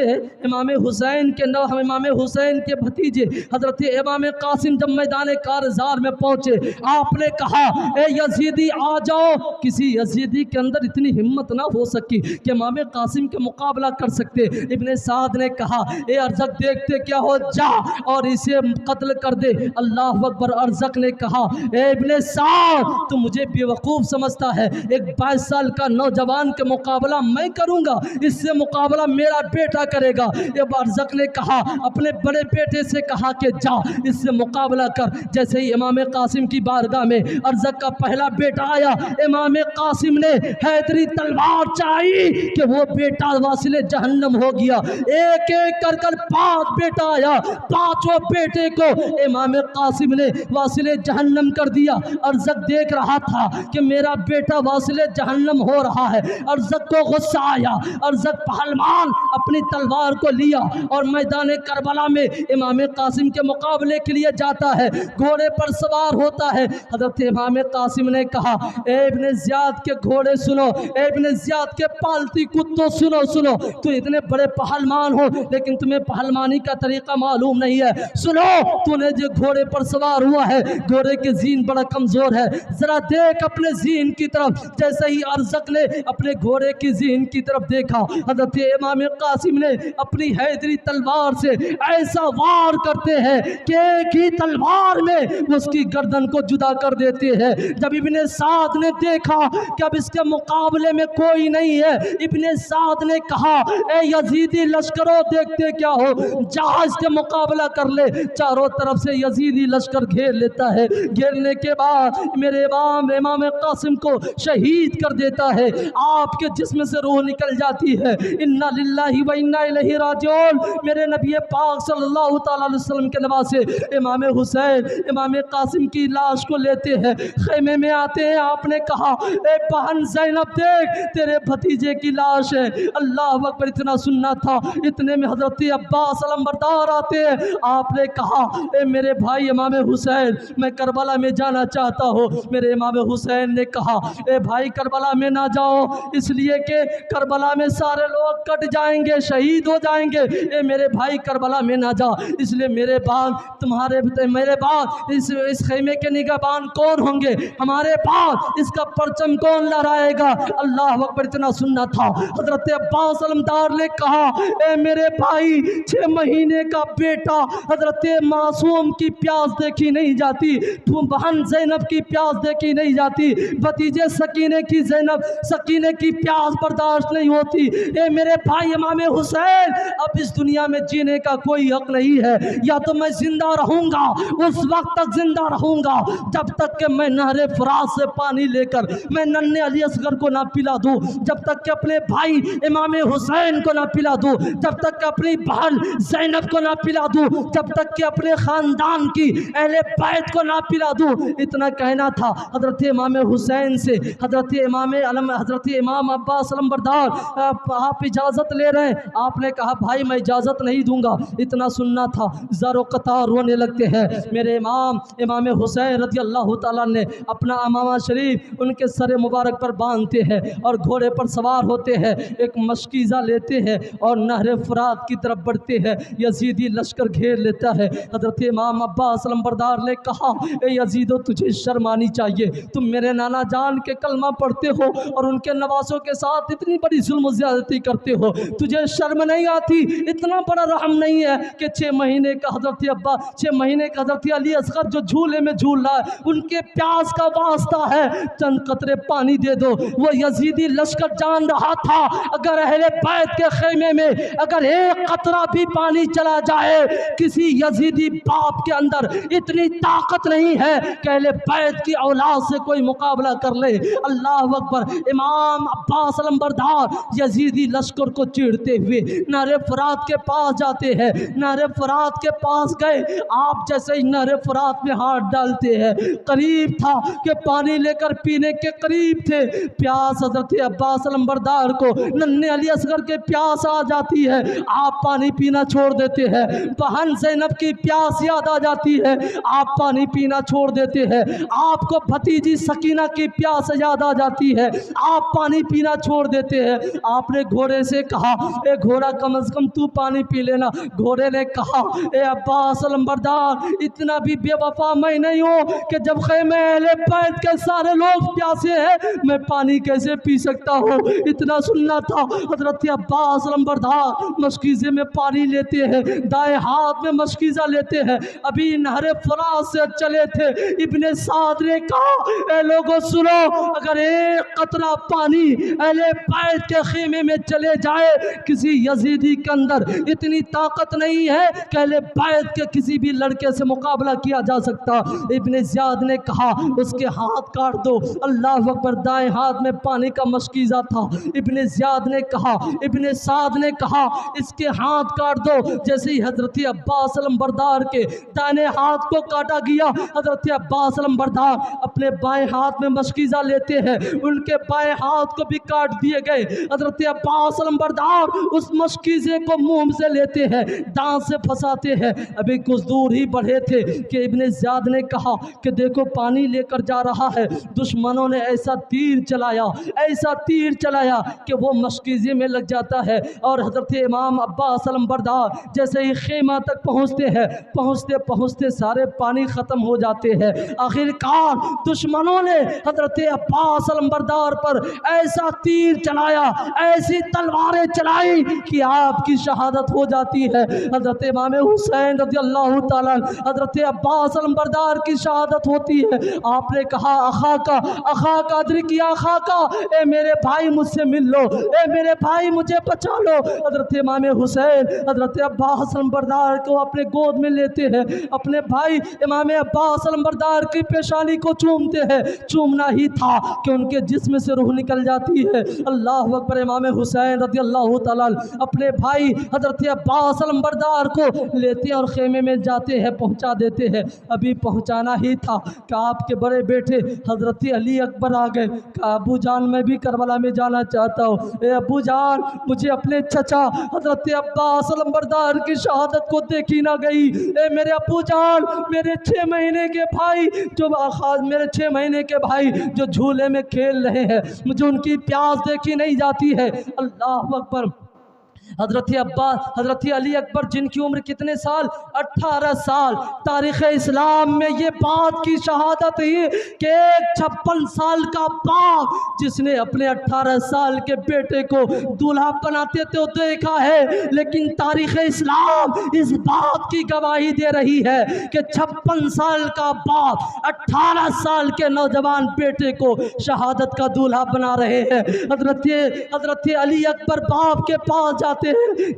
इमाम हुसैन के इमाम हुसैन के भतीजे हजरत इमाम कासिम जब मैदान कारज़ार में पहुंचे, आपने कहा, ए यजीदी आ जाओ। किसी यजीदी के अंदर इतनी हिम्मत ना हो सकी कि इमाम कासिम के मुकाबला कर सकते। इब्ने साद ने कहा, ए अर्ज़क देखते क्या हो, जा और इसे कत्ल कर दे। अल्लाह अकबर। अर्ज़क ने कहा, ए इब्ने साद, तू मुझे बेवकूफ़ समझता है? एक 22 साल का नौजवान के मुकाबला मैं करूंगा, इससे मुकाबला मेरा बेटा करेगा। अब अर्ज़क ने कहा, अपने बड़े बेटे से कहा कि जा इससे मुकाबला कर। जैसे ही इमाम कासिम की बारगाह में अर्ज़क का पहला बेटा आया, इमाम कासिम ने हैदरी तलवार चलाई कि वो बेटा वासिले जहन्नम हो गया। एक एक कर कर 5 बेटा आया, 5 बेटे को इमाम कासिम ने वासिले जहन्नम कर दिया। अर्ज़क देख रहा था कि मेरा बेटा वासिले जहन्नम हो रहा है। अर्ज़क को गुस्सा आया। अर्ज़क पहलवान अपनी तलवार को लिया और मैदान करबला में इमाम कासिम के मुकाबले के लिए जाता है। घोड़े पर सवार होता है। हज़रत इमाम कासिम ने कहा, ए इब्ने ज़ियाद के घोड़े सुनो, ए इब्ने ज़ियाद के पालती कुत्तों सुनो, सुनो। तुम इतने बड़े पहलवान हो लेकिन तुम्हें पहलवानी का तरीका मालूम नहीं है। सुनो, तूने जो घोड़े पर सवार हुआ है, घोड़े के जीन बड़ा कमज़ोर है, ज़रा देख अपने जीन की तरफ। जैसे ही अर्ज़क ने अपने घोड़े की जीन की तरफ देखा, हज़रत इमाम कासिम ने अपनी हैदरी तलवार से ऐसा वार करते हैं कि एक ही तलवार में उसकी गर्दन को जुदा कर देते हैं। जब इब्ने साद ने देखा कि अब इसके मुकाबले में कोई नहीं है, इब्ने साद ने कहा, ए यजीदी लश्करों, देखते क्या हो, जहाज के मुकाबला कर ले। चारों तरफ से यजीदी लश्कर घेर लेता है। घेरने के बाद मेरे इमाम कासिम को शहीद कर देता है। आपके जिस्म से रूह निकल जाती है। इन्ना लिल्लाहि व इन्ना इलैहि राजिऊन। मेरे नबी पाक सल्लल्लाहु तआला अलैहि वसल्लम के नवासे इमाम हुसैन इमाम कासिम की लाश को लेते हैं, खेमे में आते हैं। आपने कहा, ए बहन ज़ैनब देख, तेरे भतीजे की लाश है। अल्लाह अकबर। इतना सुनना था, इतने में हज़रत अब्बास अलमबरदार आते हैं। आपने कहा, ए मेरे भाई इमाम हुसैन, मैं करबला में जाना चाहता हूँ। मेरे इमाम हुसैन ने कहा, ए भाई करबला में ना जाओ, इसलिए कि करबला में सारे लोग कट जाएंगे, शहीद हो जाएंगे। ए मेरे भाई करबला में ना जा, इसलिए मेरे बाद इस खेमे के निगहबान कौन होंगे, हमारे बाद इसका परचम कौन लहराएगा। अल्लाह अकबर। इतना सुनना था, हज़रत अब्बास अलमदार ने कहा, ए मेरे भाई, 6 महीने का बेटा, हज़रत मासूम की प्यास देखी नहीं जाती, बहन ज़ैनब की प्यास देखी नहीं जाती, भतीजे सकीने की प्यास बर्दाश्त नहीं होती। ए मेरे भाई इमाम हुसैन, अब इस दुनिया में जीने का कोई हक नहीं है। या तो मैं जिंदा रहूंगा, उस वक्त तक जिंदा रहूंगा जब तक कि मैं नहरे फुरात से पानी लेकर मैं नन्हे अली असगर को ना पिला दूं, जब तक कि अपने भाई इमाम हुसैन को ना पिला दूं, जब तक कि अपनी बहन ज़ैनब को ना पिला दूं, जब तक कि अपने ख़ानदान की अहले बैत को ना पिला दूं। इतना कहना था हज़रत इमाम हुसैन से। हज़रत इमाम अब्बास अलमबरदार, आप इजाज़त ले रहे हैं? आपने कहा, भाई मैं इजाज़त नहीं दूंगा। इतना सुनना था, ज़ारो कतार रोने लगते हैं। मेरे इमाम हुसैन रज़ी अल्लाह ताला ने अपना अमामा शरीफ उनके सर मुबारक पर बांधते हैं और घोड़े पर सवार होते हैं, एक मशकीज़ा लेते हैं और नहर फुरात की तरफ बढ़ते हैं। यजीदी लश्कर घेर लेता है। हज़रत इमाम अब्बास अलमबरदार ने कहा, ए यजीदो, तुझे शर्म आनी चाहिए, तुम मेरे नाना जान के कलमा पढ़ते हो और उनके नवासों के साथ इतनी बड़ी जुल्म ज़्यादती करते हो, तुझे शर्म नहीं आती? इतना बड़ा रहम नहीं है कि 6 महीने का हज़रत अली असगर जो झूले में झूल रहा है, उनके प्यास का वास्ता है, चंद कतरे पानी दे दो। वो यजीदी लश्कर जान रहा था, अगर अहले बैत के खेमे में अगर एक कतरा भी पानी चला जाए, किसी यजीदी बाप के अंदर इतनी ताकत नहीं है कि अहले बैत की औलाद से कोई मुकाबला कर ले। अल्लाह अकबर। इमाम अब्बास अलंबरदार यजीदी लश्कर को चीरते हुए नहर फरात के पास जाते हैं। नहर फरात के पास गए, आप जैसे ही नहर फरात में हाथ डालते हैं, करीब था कि पानी लेकर पीने के करीब थे, प्यास हजरत अब्बास अलंबरदार को, नन्हे अली असगर के प्यास आ जाती है, आप पानी पीना छोड़ देते हैं। बहन ज़ैनब की प्यास याद आ जाती है, आप पानी पीना छोड़ देते हैं। आपको भतीजी सकीना की प्यास याद आ जाती है, आप पानी पीना छोड़ देते हैं। आपने घोड़े से कहा, ए घोड़ा कम से कम तू पानी पी लेना। घोड़े ने कहा, ए अब्बास अलंबरदार, इतना भी बेवफा मैं नहीं हूँ कि जब खैमे अहले बैत के सारे लोग प्यासे हैं मैं पानी कैसे पी सकता हूँ। इतना सुनना था। हजरत अब्बास अलंबरदार मशकीज़े में पानी लेते हैं, दाएं हाथ में मशकीज़ा लेते हैं। अभी नहर फरात से चले थे, इब्ने साद ने कहा, ए लोगों सुनो, अगर एक कतरा पानी अहले बैत के खेमे में चले जाए, किसी यजीदी के अंदर इतनी ताकत नहीं है कि अहले बैत के किसी भी लड़के से मुकाबला किया जा सकता। इब्ने ज़ियाद ने कहा, उसके हाथ काट दो। अल्लाह अकबर। दाएं हाथ में पानी का मशकीज़ा था। इब्ने ज़ियाद ने कहा, इब्ने साद ने कहा, इसके हाथ काट दो। जैसे ही हजरत अब्बास अलंबरदार के दाहिने हाथ को काटा गया, हजरत अब्बास अलंबरदार अपने बाएं हाथ में मशकीज़ा लेते हैं, उनके बाएं हाथ को भी काट दिए गए। हजरत अब्बास अलंबरदार उस मशकीज़े को मुंह से लेते हैं, दांत से फंसाते हैं। अभी कुछ दूर ही बढ़े थे कि इब्ने ज़ियाद ने कहा कि देखो पानी लेकर जा रहा है। दुश्मनों ने ऐसा तीर चलाया, ऐसा तीर चलाया कि वो मशकीज़े में लग जाता है। और हजरत इमाम अब्बास अलंबरदार जैसे ही खेमा तक पहुँचते हैं, पहुँचते पहुँचते सारे पानी ख़त्म हो जाते हैं। आखिरकार दुश्मनों ने हजरत अब्बास अलंबरदार पर ऐसा तीर चलाया, ऐसी तलवारें चलाई कि आपकी शहादत हो जाती है। हजरत इमाम हुसैन रज़ियल्लाहु ताला हजरत अब्बास अलंबरदार की शहादत होती है। आपने कहा, अखा का अदरिक या अखा का, ए मेरे भाई मुझसे मिल लो, ए मेरे भाई मुझे बचा लो। हजरत इमाम हुसैन हजरत अब्बास अलंबरदार को अपने गोद में लेते हैं, अपने भाई इमाम अब्बास अलंबरदार की पेशानी को चूमते हैं। चूमना ही था कि उनके जिस्म से रूह निकल जाती है। अल्लाह अकबर। इमाम हुसैन रज़ियल्लाहु ताला अपने भाई हजरत अब्बास अलंबरदार को लेते हैं और खेमे में जाते हैं, पहुंचा देते हैं। अभी पहुंचाना ही था कि आपके बड़े बेटे हजरत अली अकबर आ गए। कहा, अबू जान मैं भी करबला में जाना चाहता हूँ। ए अबू जान, मुझे अपने चचा हजरत अब्बास अलंबरदार की शहादत को देखी ना गई। ए मेरे अबू जान, मेरे 6 महीने के भाई मेरे 6 महीने के भाई जो झूले में खेल रहे हैं, मुझे उनकी प्यास देखी नहीं जाती है। अल्लाह अकबर। हजरत अली अकबर जिनकी उम्र कितने साल? 18 साल। तारीख़ इस्लाम में ये बात की शहादत है कि एक 56 साल का बाप जिसने अपने 18 साल के बेटे को दूल्हा बनाते तो देखा है, लेकिन तारीख़ इस्लाम इस बात की गवाही दे रही है कि 56 साल का बाप 18 साल के नौजवान बेटे को शहादत का दूल्हा बना रहे हैं। हजरत अली अकबर बाप के पास जाते हैं।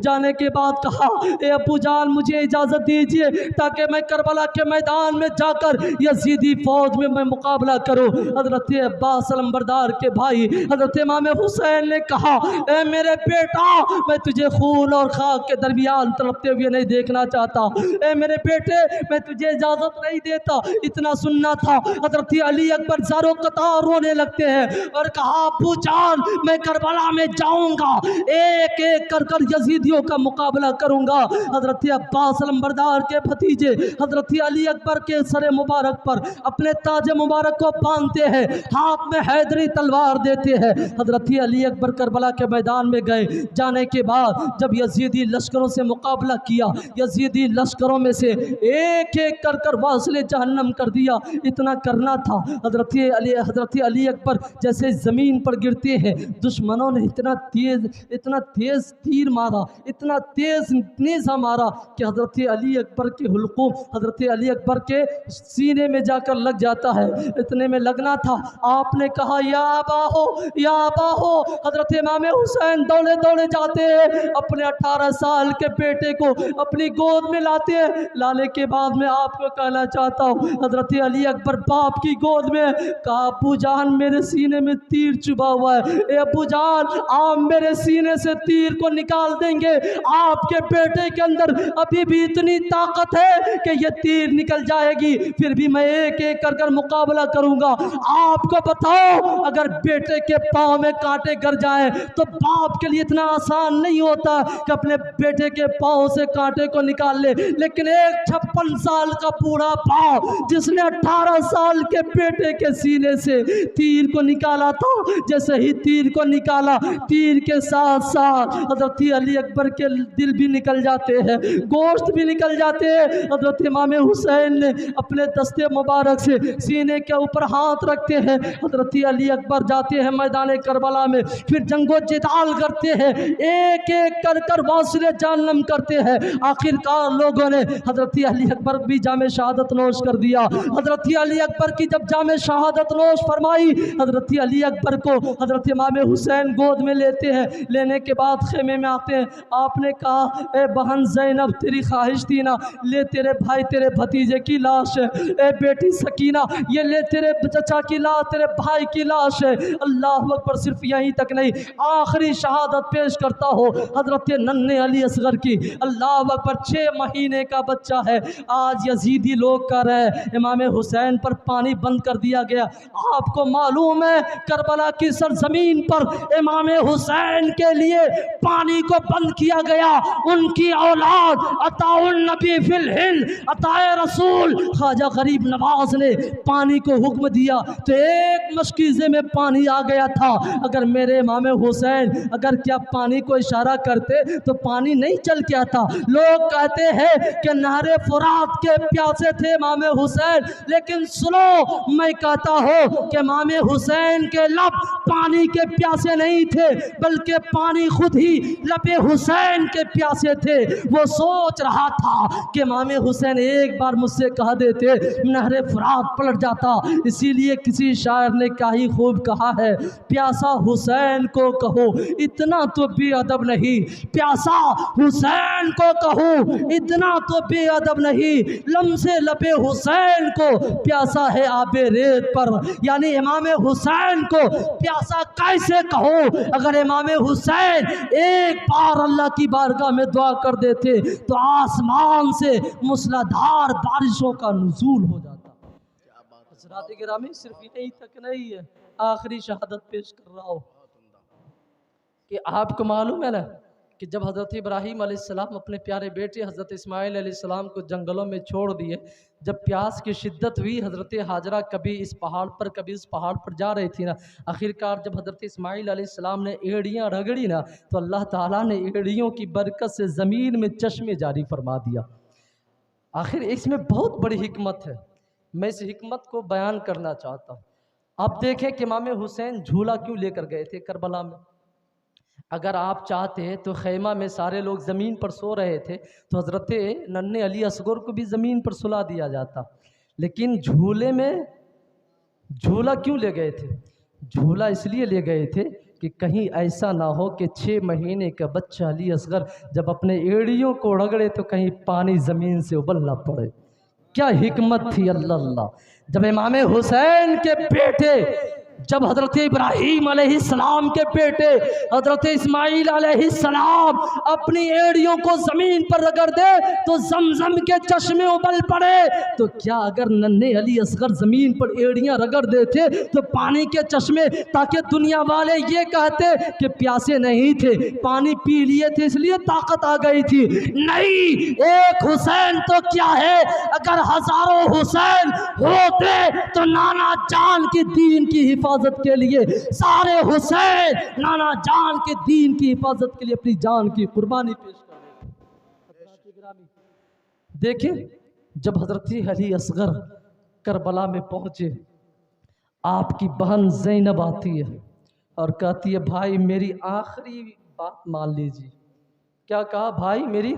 जाने के बाद कहा, ए अब्बू जान मुझे इजाज़त दीजिए ताकि मैं करबला के मैदान में जाकर यजीदी फौज में मैं मुकाबला करूं। हजरत अब्बास अलंबरदार के भाई हजरत इमाम हुसैन ने कहा, ए मेरे बेटा, मैं तुझे खून और खाक के दरमियान तड़पते हुए नहीं देखना चाहता। ए मेरे बेटे, मैं तुझे इजाज़त नहीं देता। इतना सुनना था। हजरत अली अकबर ज़ारो कतार रोने लगते हैं और कहा, अब्बू जान मैं करबला में जाऊंगा, एक एक कर यजीदियों का मुकाबला करूंगा। हजरत अब्बास अलंबरदार के भतीजे हजरत अली अकबर के सर मुबारक पर अपने ताज मुबारक को बांधते हैं, हाथ में हैदरी तलवार देते हैं। हजरत अली अकबर करबला के मैदान में गए। जाने के बाद जब यजीदी लश्करों से मुकाबला किया, यजीदी लश्करों में से एक एक कर वासिले जहन्नम कर दिया। इतना करना था। हजरत अली अकबर जैसे ज़मीन पर गिरते हैं, दुश्मनों ने इतना तेज तीर मारा, इतना तेज नेज़ा मारा कि हज़रत अली अकबर के हुल्क़ुम, हज़रत अली अकबर के सीने में जाकर लग जाता है। इतने में लगना था, आपने कहा या अबा हो, या अबा हो। हज़रत इमाम हुसैन दौड़े दौड़े जाते हैं, अपने 18 साल के बेटे को अपनी गोद में लाते हैं। लाने के बाद मैं आपको कहना चाहता हूँ, हज़रत अली अकबर बाप की गोद में कहा, अब्बू जान मेरे सीने में तीर चुभा हुआ है, ए अब्बू जान आप मेरे सीने से तीर को निकाल देंगे, आपके बेटे के अंदर अभी भी इतनी ताकत है कि ये तीर निकल जाएगी, फिर भी मैं एक एक कर कर मुकाबला करूंगा। आपको बताओ, अगर बेटे के पाँव में कांटे गर जाएं तो बाप के लिए इतना आसान नहीं होता कि अपने बेटे के पाँव से कांटे को निकाल ले, लेकिन एक 56 साल का बूढ़ा बाप जिसने 18 साल के बेटे के सीने से तीर को निकाला था, जैसे ही तीर को निकाला, तीर के साथ साथ हज़रत अली अकबर के दिल भी निकल जाते हैं, गोश्त भी निकल जाते हैं। हज़रत इमाम हुसैन ने अपने दस्ते मुबारक से सीने के ऊपर हाथ रखते हैं। हज़रत अली अकबर जाते हैं मैदान करबला में, फिर जंगो जिदाल करते हैं, एक एक कर कर वासिले जानम करते हैं। आखिरकार लोगों ने हज़रत अली अकबर भी जामे शहादत नोश कर दिया। हज़रत अली अकबर की जब जामे शहादत नोश फरमाई, हज़रत अली अकबर को हज़रत इमाम हुसैन गोद में लेते हैं। लेने के बाद खेमे में आते हैं। आपने कहा, ए बहन ज़ैनब तेरी ख्वाहिश थी ना, ले तेरे भाई तेरे भतीजे की लाश है। ए बेटी सकीना, ये ले तेरे चचा की लाश, तेरे भाई की लाश है। अल्लाह अकबर, सिर्फ यहीं तक नहीं, आखिरी शहादत पेश करता हो हज़रत नन्हे अली असगर की। अल्लाह अकबर, 6 महीने का बच्चा है। आज यजीदी लोग कह रहे हैं इमाम हुसैन पर पानी बंद कर दिया गया। आपको मालूम है करबला की सरजमीन पर इमाम हुसैन के लिए पानी को बंद किया गया। उनकी औलाद अताउन नबी फिल हिल, अताए रसूल ख्वाजा गरीब नवाज ने पानी को हुक्म दिया तो एक मशकीज़े में पानी आ गया था। अगर मेरे इमाम हुसैन अगर क्या पानी को इशारा करते तो पानी नहीं चल के आता। लोग कहते हैं कि नहरे फुरात के प्यासे थे इमाम हुसैन, लेकिन सुनो, मैं कहता हूँ कि इमाम हुसैन के लब पानी के प्यासे नहीं थे, बल्कि पानी खुद ही लबे हुसैन के प्यासे थे। वो सोच रहा था कि इमाम हुसैन एक बार मुझसे कह देते नहरे फुरात पलट जाता। इसीलिए किसी शायर ने क्या ही खूब कहा है, प्यासा हुसैन को कहो इतना तो बेअदब नहीं, प्यासा हुसैन को कहो इतना तो बेअदब नहीं, लम्से लबे हुसैन को प्यासा है आबे रेत पर। यानी इमाम हुसैन को प्यासा कैसे कहो? अगर इमाम हुसैन एक बार अल्लाह की बारगाह में दुआ कर देते तो आसमान से मूसलाधार बारिशों का नुज़ूल हो जाता। हज़रात गिरामी, सिर्फ यही तक नहीं है, आखिरी शहादत पेश कर रहा हूँ कि आपको मालूम है ना कि जब हज़रत इब्राहीम अलैहिस्सलाम अपने प्यारे बेटे हज़रत इस्माइल अलैहिस्सलाम को जंगलों में छोड़ दिए, जब प्यास की शिद्दत हुई, हज़रत हाजरा कभी इस पहाड़ पर कभी इस पहाड़ पर जा रही थी ना, आखिरकार जब हज़रत इस्माइल अलैहिस्सलाम ने एड़ियाँ रगड़ी ना, तो अल्लाह ताला ने एड़ियों की बरकत से ज़मीन में चश्मे जारी फरमा दिया। आखिर इसमें बहुत बड़ी हिकमत है, मैं इस हिकमत को बयान करना चाहता हूँ। अब देखें कि इमाम हुसैन झूला क्यों लेकर गए थे करबला में। अगर आप चाहते तो खैमा में सारे लोग ज़मीन पर सो रहे थे तो हज़रत नन्हे अली असगर को भी ज़मीन पर सुला दिया जाता, लेकिन झूले में झूला क्यों ले गए थे? झूला इसलिए ले गए थे कि कहीं ऐसा ना हो कि 6 महीने का बच्चा अली असगर जब अपने एड़ियों को रगड़े तो कहीं पानी ज़मीन से उबल ना पड़े। क्या हिकमत थी अल्लाह अल्लाह। जब इमाम हुसैन के बेटे, जब हज़रत इब्राहीम अलैहिस्सलाम के बेटे हज़रत इस्माइल अलैहिस्सलाम अपनी एड़ियों को ज़मीन पर रगड़ दे तो जमजम के चश्मे उबल पड़े, तो क्या अगर नन्हे अली असगर ज़मीन पर एड़ियाँ रगड़ देते तो पानी के चश्मे, ताकि दुनिया वाले ये कहते कि प्यासे नहीं थे, पानी पी लिए थे इसलिए ताकत आ गई थी? नहीं, एक हुसैन तो क्या है, अगर हज़ारों हुसैन होते तो नाना जान के दीन की हिफाजत के लिए सारे हुसैन नाना जान के दीन की हिफाजत के लिए अपनी जान की कुर्बानी पेश कर देते। देखें, जब हज़रत अली असगर करबला में पहुंचे, आपकी बहन ज़ैनब आती है और कहती है भाई मेरी आखिरी बात मान लीजिए, क्या कहा, भाई मेरी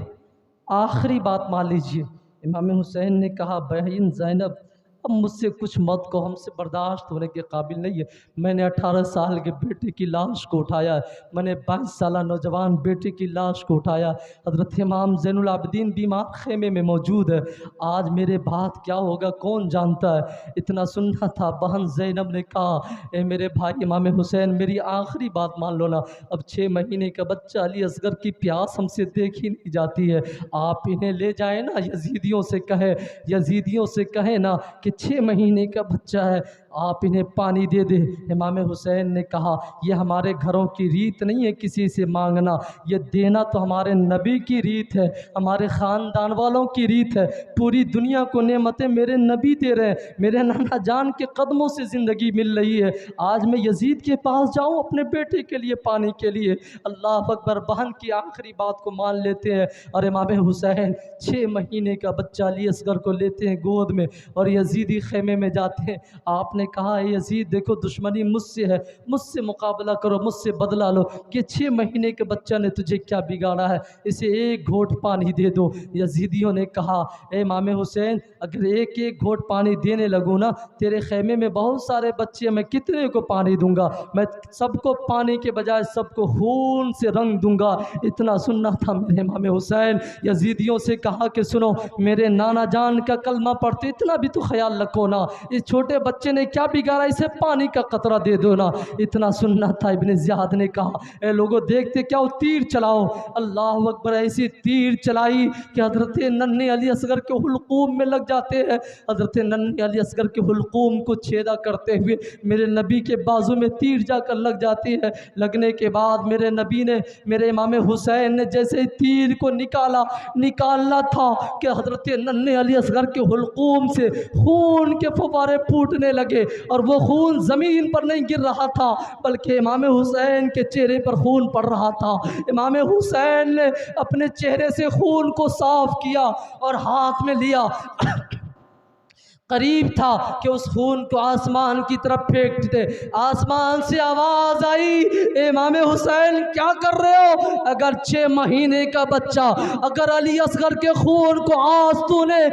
आखिरी बात मान लीजिए। इमाम हुसैन ने कहा, बहन ज़ैनब अब मुझसे कुछ मत को, हमसे बर्दाश्त होने के काबिल नहीं है। मैंने 18 साल के बेटे की लाश को उठाया है, मैंने 22 साल नौजवान बेटे की लाश को उठाया। हज़रत इमाम ज़ैनुल आबिदीन बीमार खेमे में मौजूद है। आज मेरे बाद क्या होगा कौन जानता है। इतना सुनना था। बहन ज़ैनब ने कहा, ए मेरे भाई इमाम हुसैन मेरी आखिरी बात मान लो ना। अब 6 महीने का बच्चा अली असगर की प्यास हमसे देखी नहीं जाती है। आप इन्हें ले जाए ना, यजीदियों से कहे, यजीदियों से कहे ना कि 6 महीने का बच्चा है, आप इन्हें पानी दे दे। इमाम हुसैन ने कहा, यह हमारे घरों की रीत नहीं है किसी से मांगना, ये देना तो हमारे नबी की रीत है, हमारे ख़ानदान वालों की रीत है। पूरी दुनिया को नेमतें मेरे नबी दे रहे हैं, मेरे नाना जान के कदमों से ज़िंदगी मिल रही है। आज मैं यजीद के पास जाऊँ अपने बेटे के लिए पानी के लिए? अल्लाह अकबर। बहन की आखिरी बात को मान लेते हैं और इमाम हुसैन 6 महीने का बच्चा अली असगर को लेते हैं गोद में और यजीदी खेमे में जाते हैं। आपने कहा, यजीद देखो दुश्मनी मुझसे है, मुझसे मुकाबला करो, मुझसे बदला लो कि 6 महीने के बच्चा ने तुझे क्या बिगाड़ा है, इसे एक घोट पानी दे दो। यजीदियों ने कहा, ए इमाम हुसैन अगर एक एक घोट पानी देने लगूँ ना, तेरे खेमे में बहुत सारे बच्चे, मैं कितने को पानी दूंगा? मैं सबको पानी के बजाय सबको खून से रंग दूंगा। इतना सुनना था मेरे इमाम हुसैन। यजीदियों से कहा कि सुनो, मेरे नाना जान का कलमा पढ़ते, इतना भी तो ख्याल रखो ना, इस छोटे बच्चे ने क्या बिगाड़ा, इसे पानी का कतरा दे दो ना। इतना सुनना था। इब्ने ज़ियाद ने कहा, ए लोगों देखते क्या हो, तीर चलाओ। अल्लाह अकबर। ऐसी तीर चलाई कि हज़रत नन्हे अली असगर के हुलकूम में लग जाते हैं। हज़रत नन्हे अली असगर के हुलकूम को छेदा करते हुए मेरे नबी के बाजू में तीर जाकर लग जाती है। लगने के बाद मेरे नबी ने, मेरे इमाम हुसैन ने जैसे ही तीर को निकालना था कि हज़रत नन्हे अली असगर के हुलकूम से खून के फुव्वारे फूटने लगे और वो खून ज़मीन पर नहीं गिर रहा था बल्कि इमाम हुसैन के चेहरे पर खून पड़ रहा था। इमाम हुसैन ने अपने चेहरे से खून को साफ किया और हाथ में लिया। करीब था कि उस खून को आसमान की तरफ फेंक दे। आसमान से आवाज़ आई, इमाम हुसैन क्या कर रहे हो? अगर 6 महीने का बच्चा, अगर अली असगर के खून को आज तूने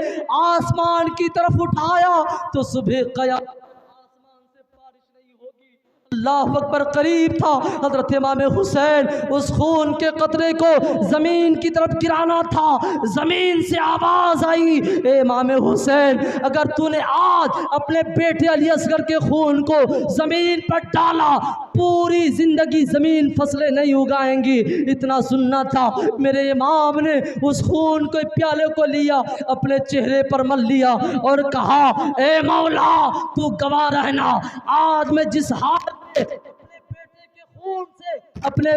आसमान की तरफ उठाया तो सुबह क़यामत आसमान से बारिश नहीं होगी। अल्लाह अकबर। करीब था हज़रत इमाम हुसैन उस खून के कतरे को ज़मीन की तरफ गिराना था। ज़मीन से आवाज़ आई, ए इमाम हुसैन अगर तूने आज अपने बेटे अली असगर के खून को ज़मीन पर डाला, पूरी ज़िंदगी ज़मीन फसलें नहीं उगाएंगी। इतना सुनना था। मेरे इमाम ने उस खून के प्याले को लिया, अपने चेहरे पर मल लिया और कहा, ए मौला तू गवाह रहना, आज मैं जिस हाल में अपने बेटे के खून से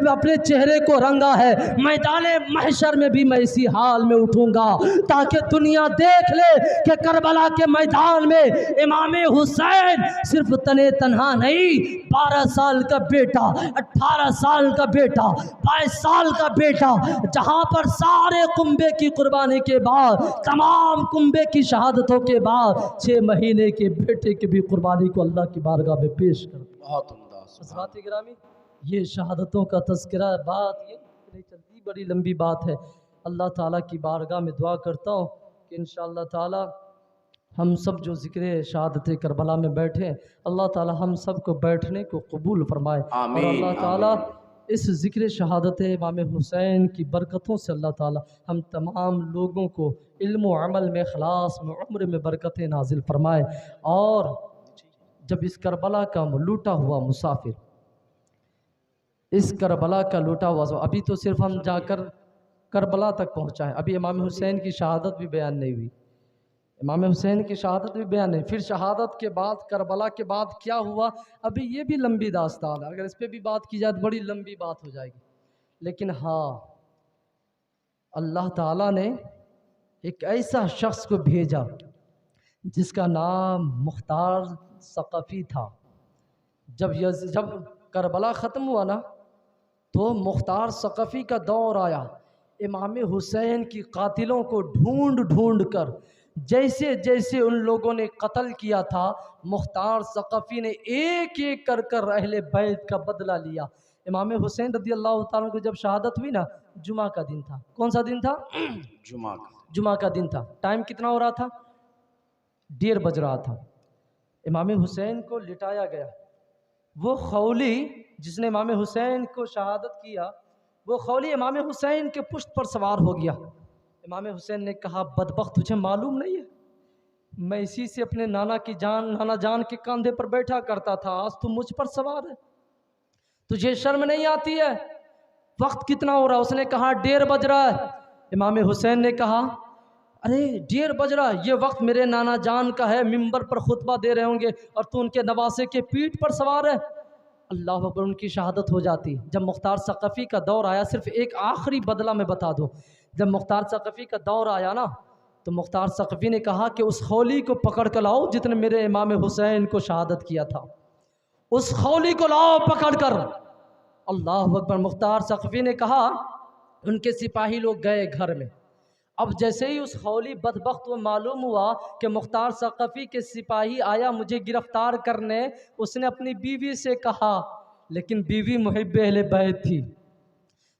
अपने चेहरे को रंगा है, मैदान महशर में भी मैं इसी हाल में उठूंगा ताकि दुनिया देख ले कि करबला के मैदान में इमाम हुसैन सिर्फ तने तन्हा नहीं, 12 साल का बेटा, 18 साल का बेटा, 22 साल का बेटा, जहां पर सारे कुंबे की कुर्बानी के बाद, तमाम कुंबे की शहादतों के बाद 6 महीने के बेटे की भी कुर्बानी को अल्लाह की बारगाह में पेश कर। बहुत उम्दा। हज़रात गिरामी, ये शहादतों का तज़किरा, बात ये नहीं चलती, बड़ी लंबी बात है। अल्लाह ताला की बारगाह में दुआ करता हूँ कि इंशाअल्लाह ताला हम सब जो ज़िक्र शहादत करबला में बैठे, अल्लाह ताला हम सब को बैठने को कबूल फरमाए। और आमीन, अल्लाह ताला आमीन। इस ज़िक्र शहादत इमाम हुसैन की बरकतों से अल्लाह ताला हम तमाम लोगों को इल्म व अमल में, खलास में, उम्र में बरकतें नाजिल फरमाए। और जब इस करबला का लूटा हुआ मुसाफिर, इस करबला का लूटा हुआ, अभी तो सिर्फ हम जाकर करबला तक पहुँचा है, अभी इमाम हुसैन की शहादत भी बयान नहीं हुई, इमाम हुसैन की शहादत भी बयान नहीं। फिर शहादत के बाद, करबला के बाद क्या हुआ, अभी ये भी लंबी दास्तान है, अगर इस पर भी बात की जाए तो बड़ी लंबी बात हो जाएगी। लेकिन हाँ, अल्लाह ताला ने एक ऐसा शख्स को भेजा जिसका नाम मुख्तार सक़फ़ी था। जब करबला ख़त्म हुआ ना, तो मुख्तार सक़फ़ी का दौर आया। इमाम हुसैन की कातिलों को ढूंढ कर, जैसे जैसे उन लोगों ने कत्ल किया था, मुख्तार सक़फ़ी ने एक एक कर अहले बैत का बदला लिया। इमाम हुसैन रज़ी अल्लाह तआला को जब शहादत हुई ना, जुमा का दिन था। कौन सा दिन था? जुमा का। जुमा का दिन था। टाइम कितना हो रहा था? 1:30 बज रहा था। इमाम हुसैन को लिटाया गया। वो खौली जिसने इमाम हुसैन को शहादत किया, वो खौली इमाम हुसैन के पुश्त पर सवार हो गया। इमाम हुसैन ने कहा, बदबख्त, तुझे मालूम नहीं है मैं इसी से अपने नाना जान के कंधे पर बैठा करता था, आज तू मुझ पर सवार है, तुझे शर्म नहीं आती है? वक्त कितना हो रहा? उसने कहा 1:30 बज रहा है। इमाम हुसैन ने कहा, अरे 1:30 बज रहा है, ये वक्त मेरे नाना जान का है, मिंबर पर खुतबा दे रहे होंगे और तू उनके नवासे के पीठ पर सवार है। अल्लाह अकबर, उनकी शहादत हो जाती। जब मुख्तार सकफ़ी का दौर आया, सिर्फ एक आखिरी बदला मैं बता दूं, जब मुख्तार सकफ़ी का दौर आया ना, तो मुख्तार सकफ़ी ने कहा कि उस खौली को पकड़ कर लाओ जितने मेरे इमाम हुसैन को शहादत किया था, उस खौली को लाओ पकड़ कर। अल्लाह अकबर। मुख्तार सकफ़ी ने कहा, उनके सिपाही लोग गए घर में। अब जैसे ही उस खौली बदबख्त को मालूम हुआ कि मुख्तार सकफ़ी के सिपाही आया मुझे गिरफ्तार करने, उसने अपनी बीवी से कहा, लेकिन बीवी मुहिब्ब अहले बैत थी।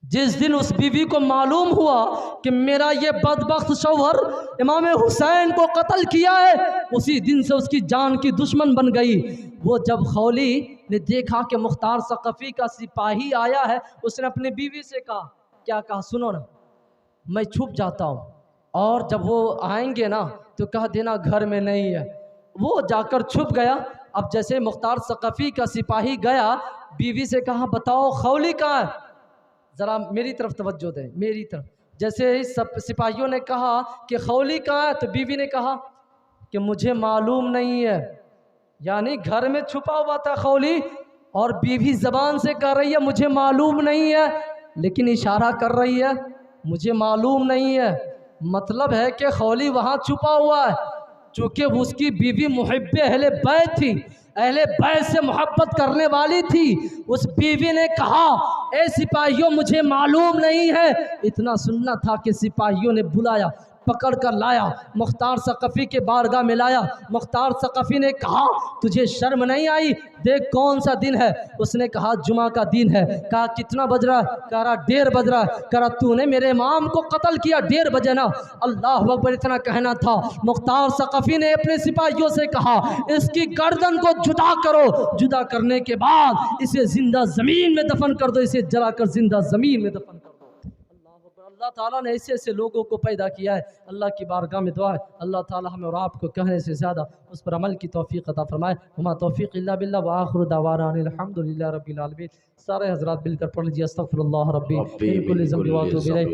जिस दिन उस बीवी को मालूम हुआ कि मेरा ये बदबख्त शौहर इमाम हुसैन को कत्ल किया है, उसी दिन से उसकी जान की दुश्मन बन गई। वो जब खौली ने देखा कि मुख्तार सकफ़ी का सिपाही आया है, उसने अपनी बीवी से कहा, क्या कहा? सुनो ना, मैं छुप जाता हूँ और जब वो आएंगे ना तो कह देना घर में नहीं है। वो जाकर छुप गया। अब जैसे मुख्तार सकफ़ी का सिपाही गया, बीवी से कहा, बताओ खौली कहाँ है? ज़रा मेरी तरफ तवज्जो दें, मेरी तरफ। जैसे ही सब सिपाहियों ने कहा कि खौली कहाँ है, तो बीवी ने कहा कि मुझे मालूम नहीं है। यानी घर में छुपा हुआ था खौली, और बीवी ज़बान से कह रही है मुझे मालूम नहीं है, लेकिन इशारा कर रही है मुझे मालूम नहीं है। मतलब है कि खौली वहाँ छुपा हुआ है। चूँकि उसकी बीवी मुहिब्ब अहले बैत थी, अहले बैत से मोहब्बत करने वाली थी, उस बीवी ने कहा, ए सिपाहियों मुझे मालूम नहीं है। इतना सुनना था कि सिपाहियों ने बुलाया, पकड़ कर लाया, मुख्तार सकफ़ी के बारगाह में लाया। मुख्तार सकफ़ी ने कहा, तुझे शर्म नहीं आई? देख कौन सा दिन है। उसने कहा, जुमा का दिन है। कहा, कितना बज रहा है? कह रहा 1:30 बज रहा है। कह रहा, तूने मेरे इमाम को कत्ल किया 1:30 बजे ना? अल्लाह अकबर। इतना कहना था। मुख्तार सकफ़ी ने अपने सिपाहियों से कहा, इसकी गर्दन को जुदा करो, जुदा करने के बाद इसे जिंदा ज़मीन में दफन कर दो, इसे जलाकर जिंदा ज़मीन में दफन कर दो। अल्लाह ताला ने ऐसे ऐसे लोगों को पैदा किया है। अल्लाह की बारगाह में दुआ है, अल्लाह ताला हमें और आपको कहने से ज़्यादा उस पर अमल की तौफीक अता फरमाए। हुमा तौफीक इल्ला बिल्लाह व आखिरु दावाना अनिल हम्दुलिल्लाहि रब्बिल आलमीन। सारे हज़रात मिलकर पढ़ लीजिए, अस्तगफिरुल्लाह रब्बी मिन कुल्लि ज़ंबि व अतूबु इलैह।